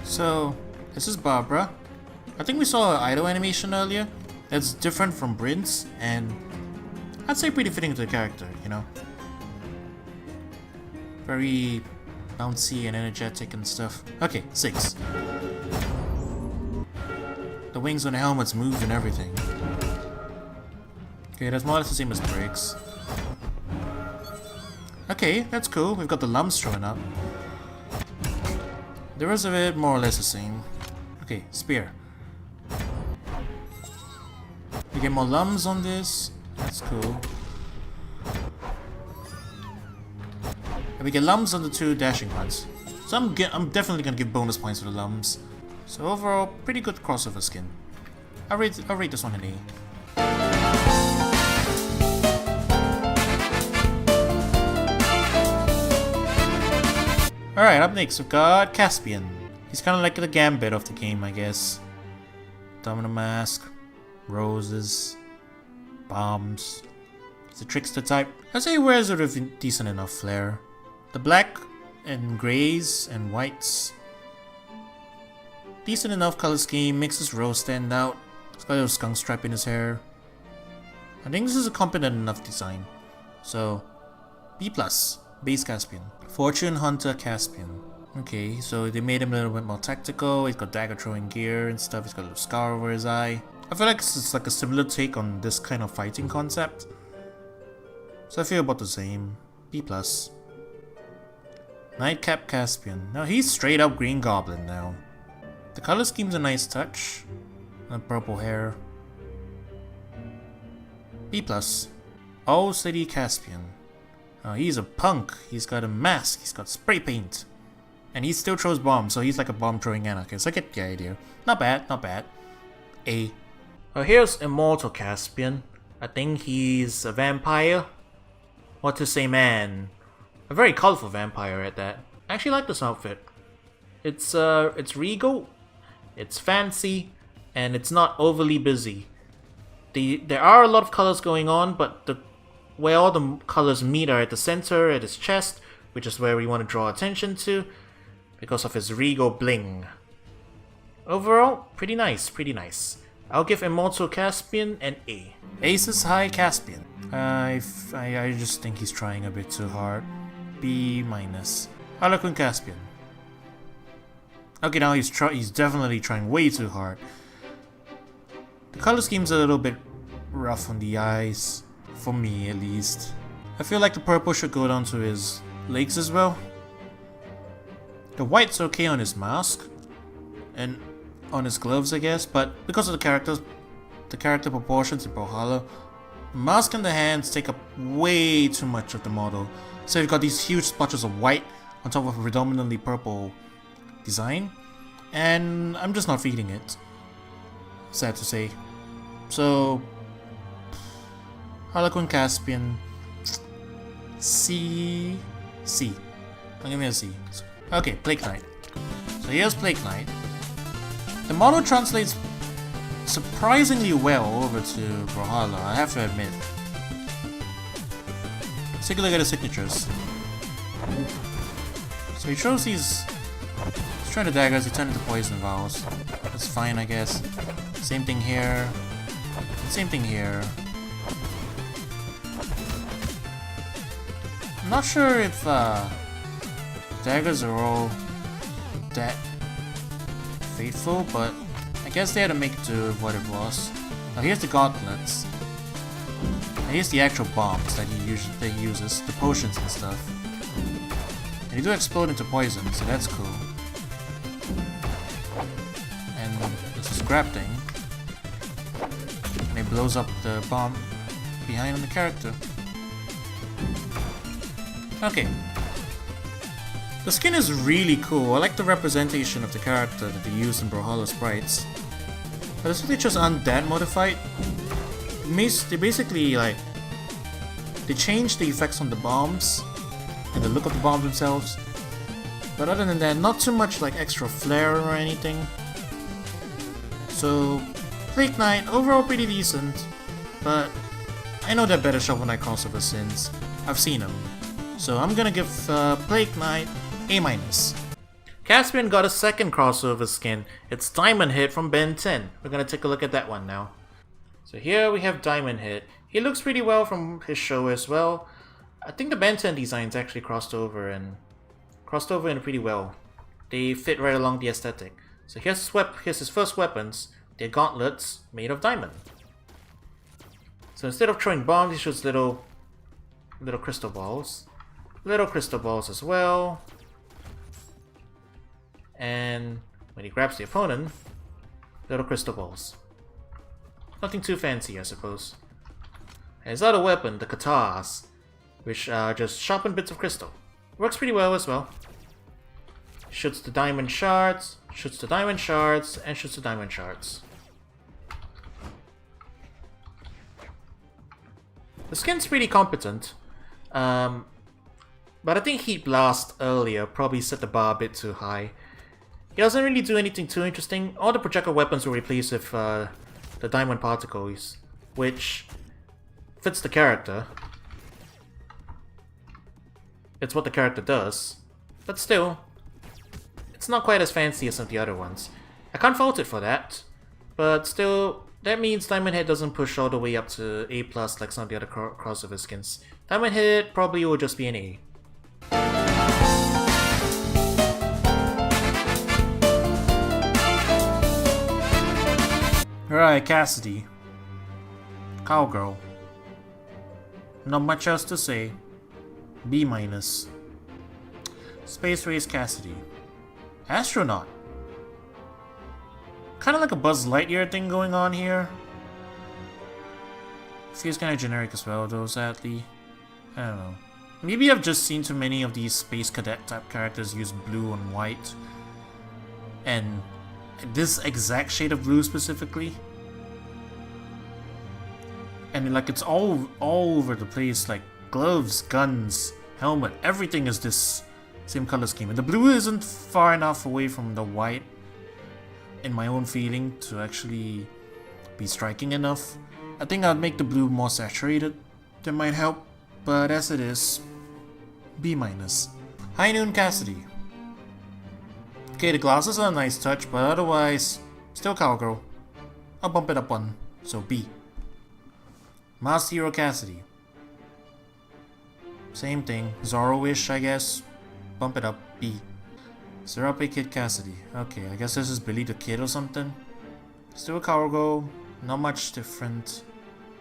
So, this is Barbara. I think we saw her idle animation earlier. That's different from Brynn's, and I'd say pretty fitting to the character, you know? Very bouncy and energetic and stuff. Okay, 6. The wings on the helmets moved and everything. Okay, that's more or less the same as Briggs. Okay, that's cool. We've got the lumps showing up. The rest of it, more or less the same. Okay, spear. We get more lumps on this. That's cool. And we get lumps on the 2 dashing ones. So I'm definitely gonna give bonus points for the lumps. So overall, pretty good crossover skin. I'll rate this one an A. Alright, up next we've got Caspian. He's kind of like the Gambit of the game, I guess. Domino mask, roses, bombs. He's a trickster type. I'd say he wears a decent enough flair. The black and greys and whites. Decent enough color scheme, makes his rose stand out. He's got a little skunk stripe in his hair. I think this is a competent enough design. So, B+, base Caspian. Fortune Hunter Caspian. Okay, so they made him a little bit more tactical. He's got dagger throwing gear and stuff. He's got a little scar over his eye. I feel like it's like a similar take on this kind of fighting concept. So I feel about the same. B+. Nightcap Caspian. Now he's straight up Green Goblin now. The color scheme's a nice touch. And purple hair. B+. All City Caspian. He's a punk. He's got a mask. He's got spray paint. And he still throws bombs, so he's like a bomb throwing anarchist. I get the idea. Not bad, not bad. A. Here's Immortal Caspian. I think he's a vampire. What to say, man? A very colorful vampire at that. I actually like this outfit. It's regal, it's fancy, and it's not overly busy. There are a lot of colors going on, but where all the colors meet are at the center, at his chest, which is where we want to draw attention to, because of his regal bling. Overall, pretty nice, pretty nice. I'll give Immortal Caspian an A. Aces High Caspian. I just think he's trying a bit too hard. B-. Harlequin Caspian. Okay, now he's definitely trying way too hard. The color scheme's a little bit rough on the eyes, for me at least. I feel like the purple should go down to his legs as well. The white's okay on his mask, and on his gloves I guess, but because of the character proportions in Brawlhalla, the mask and the hands take up way too much of the model. So you've got these huge splotches of white on top of a predominantly purple design, and I'm just not feeling it. Sad to say. So, Harlequin Caspian, C. I'll give me a C. Okay, Plague Knight. So here's Plague Knight. The model translates surprisingly well over to Brawlhalla, I have to admit. Let's take a look at the signatures. So he throws these... He's trying to daggers, he turned into poison vials. That's fine, I guess. Same thing here. Same thing here. I'm not sure if daggers are all that faithful, but I guess they had to make it to what it was. Now here's the gauntlets. And here's the actual bombs that he uses, the potions and stuff. And they do explode into poison, so that's cool. And there's this grab thing. And it blows up the bomb behind the character. Okay. The skin is really cool. I like the representation of the character that they used in Brawlhalla sprites. But the signatures aren't that modified. They basically like... They changed the effects on the bombs and the look of the bombs themselves. But other than that, not too much like extra flair or anything. So, Plague Knight, overall pretty decent, but I know they're better Shovel Knight crossover since I've seen them. So I'm gonna give Plague Knight A-. Caspian got a second crossover skin. It's Diamond Hit from Ben 10. We're gonna take a look at that one now. So here we have Diamond Hit. He looks pretty well from his show as well. I think the Ben 10 designs actually crossed over in pretty well. They fit right along the aesthetic. So here's his first weapons. They're gauntlets made of diamond. So instead of throwing bombs, he shoots little crystal balls. Little crystal balls as well. And when he grabs the opponent, little crystal balls. Nothing too fancy, I suppose. And his other weapon, the katars, which are just sharpened bits of crystal. Works pretty well as well. Shoots the diamond shards, shoots the diamond shards, and shoots the diamond shards. The skin's pretty competent, but I think Heat Blast earlier probably set the bar a bit too high. He doesn't really do anything too interesting. All the projectile weapons were replaced with the diamond particles, which fits the character. It's what the character does, but still, it's not quite as fancy as some of the other ones. I can't fault it for that, but still, that means Diamond Head doesn't push all the way up to A+ like some of the other crossover skins. Diamond Head probably will just be an A. Alright, Cassidy. Cowgirl. Not much else to say. B-. Space Race Cassidy. Astronaut. Kind of like a Buzz Lightyear thing going on here. Feels kind of generic as well though, sadly. I don't know. Maybe I've just seen too many of these Space Cadet type characters use blue and white. And this exact shade of blue specifically. And like it's all over the place, like gloves, guns, helmet, everything is this same color scheme. And the blue isn't far enough away from the white, in my own feeling, to actually be striking enough. I think I'd make the blue more saturated. That might help, but as it is, B-. High Noon Cassidy. Okay, the glasses are a nice touch, but otherwise, still cowgirl. I'll bump it up one, so B. Masked Hero Cassidy. Same thing, Zorro-ish, I guess. Bump it up, B. Serape Kid Cassidy. Okay, I guess this is Billy the Kid or something. Still a cowgirl, not much different.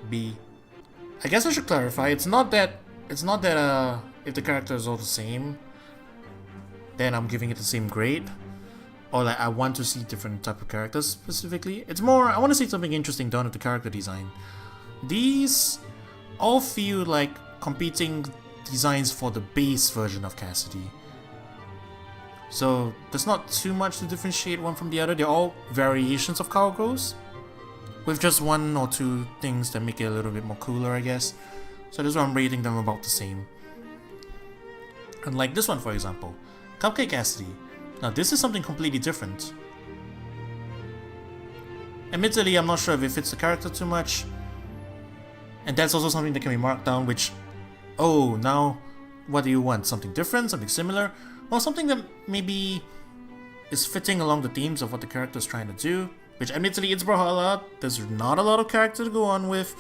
B. I guess I should clarify, it's not that if the character is all the same, then I'm giving it the same grade. Or like I want to see different type of characters specifically. It's more, I want to see something interesting done with the character design. These all feel like competing designs for the base version of Cassidy. So there's not too much to differentiate one from the other. They're all variations of cowgirls, with just one or two things that make it a little bit more cooler, I guess. So that's why I'm rating them about the same. And like this one, for example, Cupcake Cassidy. Now this is something completely different. Admittedly, I'm not sure if it fits the character too much. And that's also something that can be marked down, which, oh, now what do you want? Something different, something similar, or something that maybe is fitting along the themes of what the character is trying to do, which admittedly it's Brawlhalla, there's not a lot of character to go on with,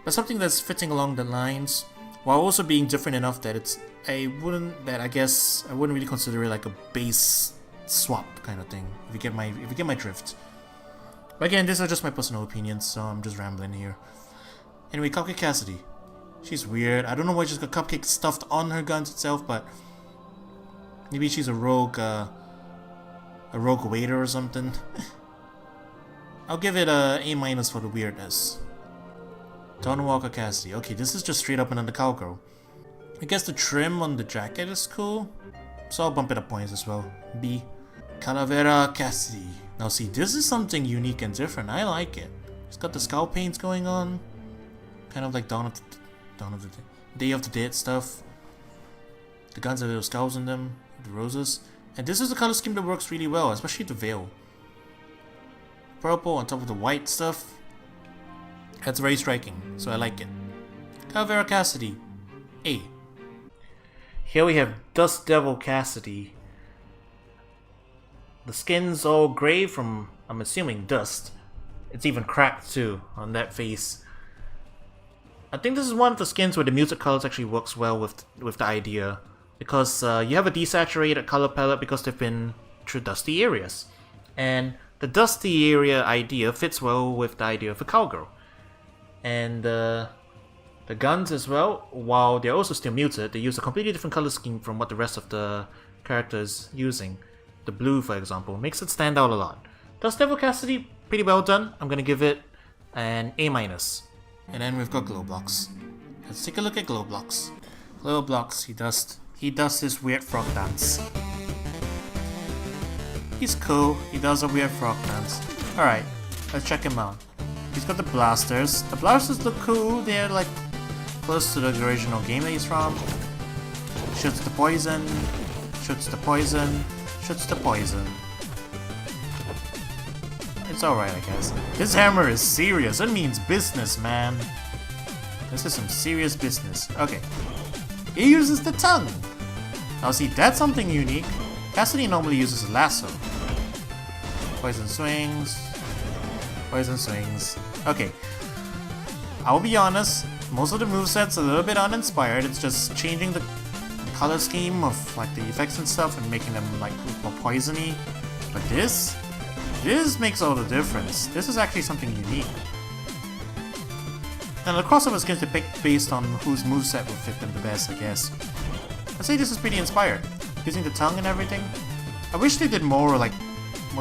but something that's fitting along the lines, while also being different enough that I wouldn't really consider it like a base swap kind of thing, if you get my drift. But again, these are just my personal opinions, so I'm just rambling here. Anyway, Cupcake Cassidy. She's weird. I don't know why she's got cupcake stuffed on her guns itself, but maybe she's a rogue waiter or something. I'll give it a A- for the weirdness. Dawn Walker Cassidy. Okay, this is just straight up another cowgirl. I guess the trim on the jacket is cool, so I'll bump it up points as well. B. Calavera Cassidy. Now see, this is something unique and different. I like it. It's got the skull paints going on. Kind of like Day of the Dead stuff. The guns have little skulls in them, the roses. And this is a color scheme that works really well, especially the veil. Purple on top of the white stuff. That's very striking, so I like it. Calavera Cassidy. A. Here we have Dust Devil Cassidy. The skin's all grey from, I'm assuming, dust. It's even cracked too on that face. I think this is one of the skins where the music colors actually works well with the idea. Because you have a desaturated color palette because they've been through dusty areas. And the dusty area idea fits well with the idea of a cowgirl. And the guns as well, while they're also still muted, they use a completely different color scheme from what the rest of the characters using. The blue, for example, makes it stand out a lot. Dust Devil Cassidy, pretty well done. I'm gonna give it an A-. And then we've got Glow Blocks. Let's take a look at Glow Blocks. Glow Blocks, he does this weird frog dance. He's cool, he does a weird frog dance. Alright, let's check him out. He's got the blasters. The blasters look cool, they're like close to the original game that he's from. Shoots the poison, shoots the poison, shoots the poison. It's alright, I guess. This hammer is serious, it means business, man. This is some serious business. Okay. He uses the tongue! Now see, that's something unique. Cassidy normally uses a lasso. Poison swings. Poison swings. Okay. I'll be honest, most of the moveset's a little bit uninspired. It's just changing the color scheme of like the effects and stuff and making them like more poisony. But this makes all the difference. This is actually something unique. And the crossover skins they picked based on whose moveset will fit them the best, I guess. I'd say this is pretty inspired. Using the tongue and everything. I wish they did more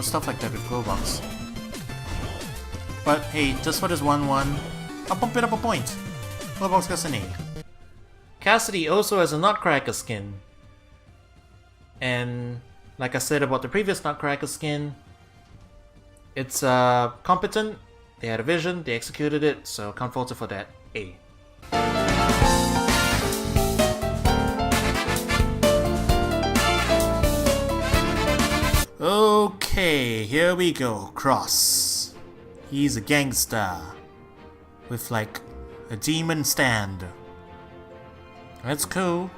stuff like that with Glowbox. But hey, just for this 1-1, I'll bump it up a point. Glowbox gets an A. Cassidy also has a Nutcracker skin. And like I said about the previous Nutcracker skin, it's competent, they had a vision, they executed it, so can't fault it for that. A. Okay, here we go. Cross. He's a gangster with like a demon stand. That's cool.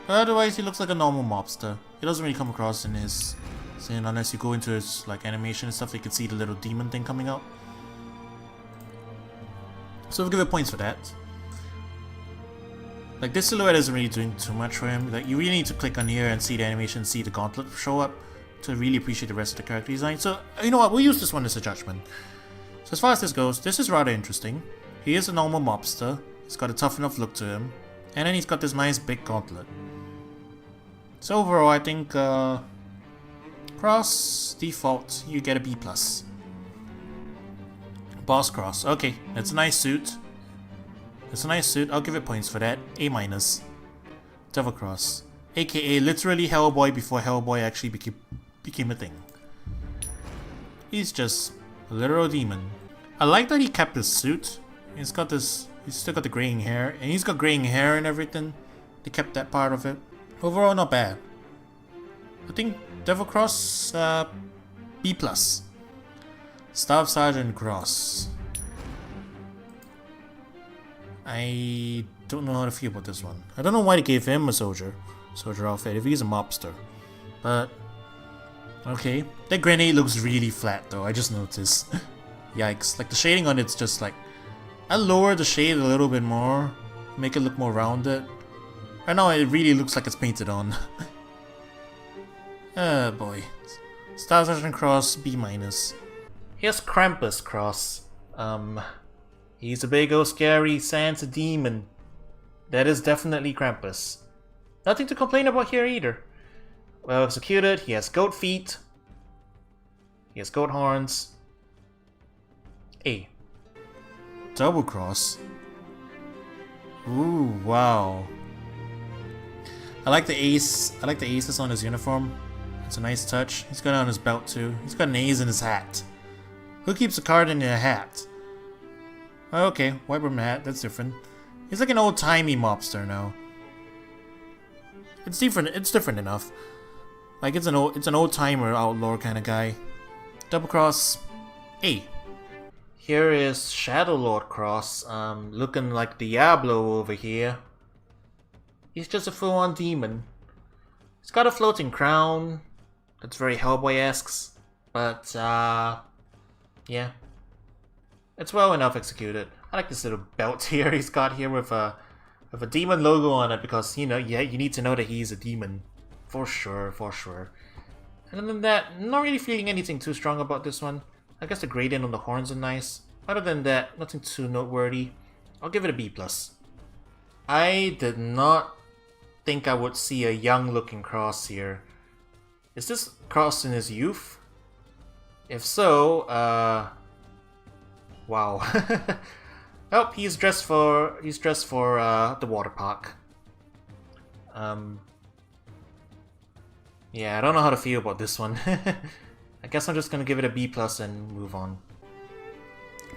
Otherwise, he looks like a normal mobster. He doesn't really come across in his scene unless you go into his like animation and stuff. You can see the little demon thing coming out. So we'll give it points for that. Like this silhouette isn't really doing too much for him. Like you really need to click on here and see the animation, see the gauntlet show up to really appreciate the rest of the character design. So you know what, we'll use this one as a judgment. So as far as this goes, this is rather interesting. He is a normal mobster. He's got a tough enough look to him. And then he's got this nice big gauntlet. So overall I think Cross, default, you get a B+. Boss Cross, okay, that's a nice suit. It's a nice suit, I'll give it points for that. A-. Devil Cross, aka literally Hellboy before Hellboy actually became a thing. He's just a literal demon. I like that he kept his suit. He's still got the graying hair, and he's got graying hair and everything. They kept that part of it. Overall, not bad. I think Devil Cross, B+. Staff Sergeant Cross. I don't know how to feel about this one. I don't know why they gave him a soldier outfit if he's a mobster. But okay, that grenade looks really flat though. I just noticed. Yikes! Like the shading on it's just like I lower the shade a little bit more, make it look more rounded. Right now it really looks like it's painted on. Oh boy. Staff Sergeant Cross B-. Here's Krampus Cross. He's a big old scary Santa demon. That is definitely Krampus. Nothing to complain about here either. Well executed, he has goat feet. He has goat horns. A. Double Cross. Ooh, wow. I like the ace. I like the aces on his uniform. It's a nice touch. He's got it on his belt too. He's got an ace in his hat. Who keeps a card in their hat? Okay, white brim hat, that's different. He's like an old-timey mobster now. It's different. It's different enough. Like it's an old timer outlaw kind of guy. Double cross, A. Here is Shadow Lord Cross, looking like Diablo over here. He's just a full-on demon. He's got a floating crown. That's very Hellboy-esque, but yeah, it's well enough executed. I like this little belt here he's got here with a demon logo on it because you need to know that he's a demon, for sure, for sure. And other than that, not really feeling anything too strong about this one. I guess the gradient on the horns are nice. Other than that, nothing too noteworthy. I'll give it a B+. I did not think I would see a young-looking Cross here. Is this Cross in his youth? If so, wow. Oh, he's dressed for the water park. Yeah, I don't know how to feel about this one. I guess I'm just gonna give it a B+ and move on.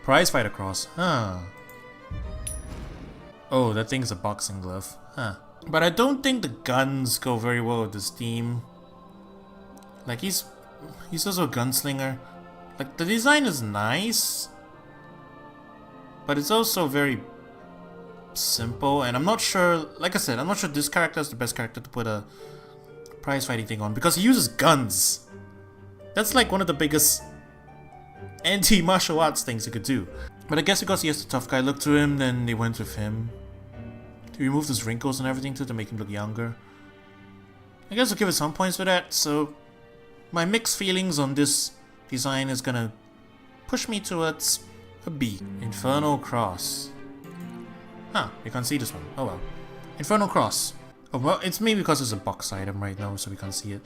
Prize Fighter Cross, huh? Oh, that thing's a boxing glove, huh? But I don't think the guns go very well with this theme. Like he's also a gunslinger. Like the design is nice, but it's also very simple. And I'm not sure. Like I said, I'm not sure this character is the best character to put a prize fighting thing on because he uses guns. That's like one of the biggest anti-martial arts things you could do. But I guess because he has the tough guy look to him, then they went with him. To remove his wrinkles and everything to make him look younger. I guess I'll give it some points for that, so my mixed feelings on this design is gonna push me towards a B. Infernal Cross. Huh, you can't see this one. Oh well. Infernal Cross. Oh well, it's maybe because it's a box item right now, so we can't see it.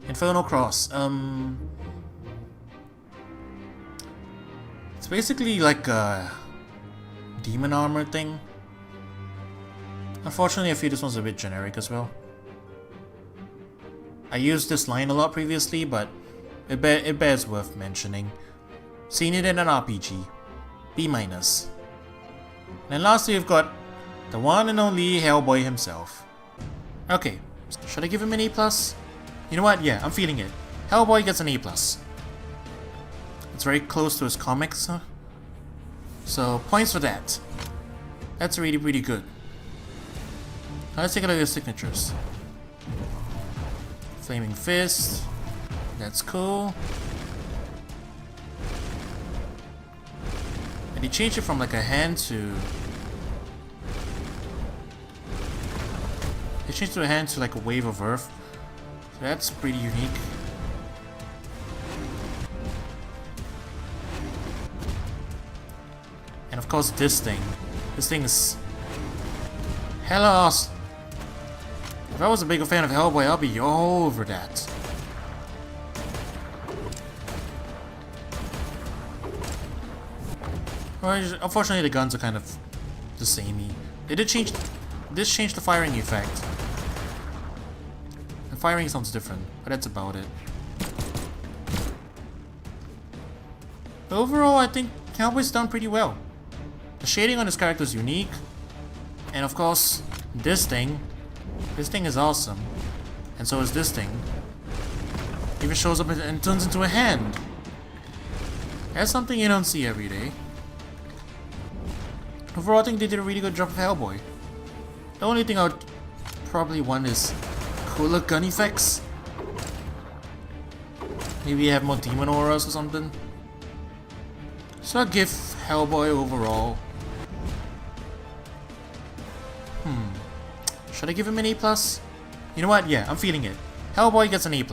Infernal Cross. It's basically like a demon armor thing. Unfortunately, I feel this one's a bit generic as well. I used this line a lot previously, but it bears worth mentioning. Seen it in an RPG. B-. And lastly, we've got the one and only Hellboy himself. Okay, should I give him an A+? You know what? Yeah, I'm feeling it. Hellboy gets an A+. It's very close to his comics, huh? So, points for that. That's really pretty good. Now let's take a look at his signatures. Flaming Fist. That's cool. And he changed it from like a hand to... He changed to a hand to like a wave of earth. So that's pretty unique. And of course this thing. This thing is hella awesome. If I was a bigger fan of Hellboy, I'll be all over that. Well, unfortunately, the guns are kind of the samey. They did change. This changed the firing effect. The firing sounds different, but that's about it. But overall, I think Hellboy's done pretty well. The shading on his character is unique, and of course, this thing is awesome, and so is this thing. It even shows up and turns into a hand. That's something you don't see every day. Overall, I think they did a really good job of Hellboy. The only thing I would probably want is cooler gun effects. Maybe have more demon auras or something. So I'll give Hellboy overall. Should I give him an A+? You know what? Yeah, I'm feeling it. Hellboy gets an A+.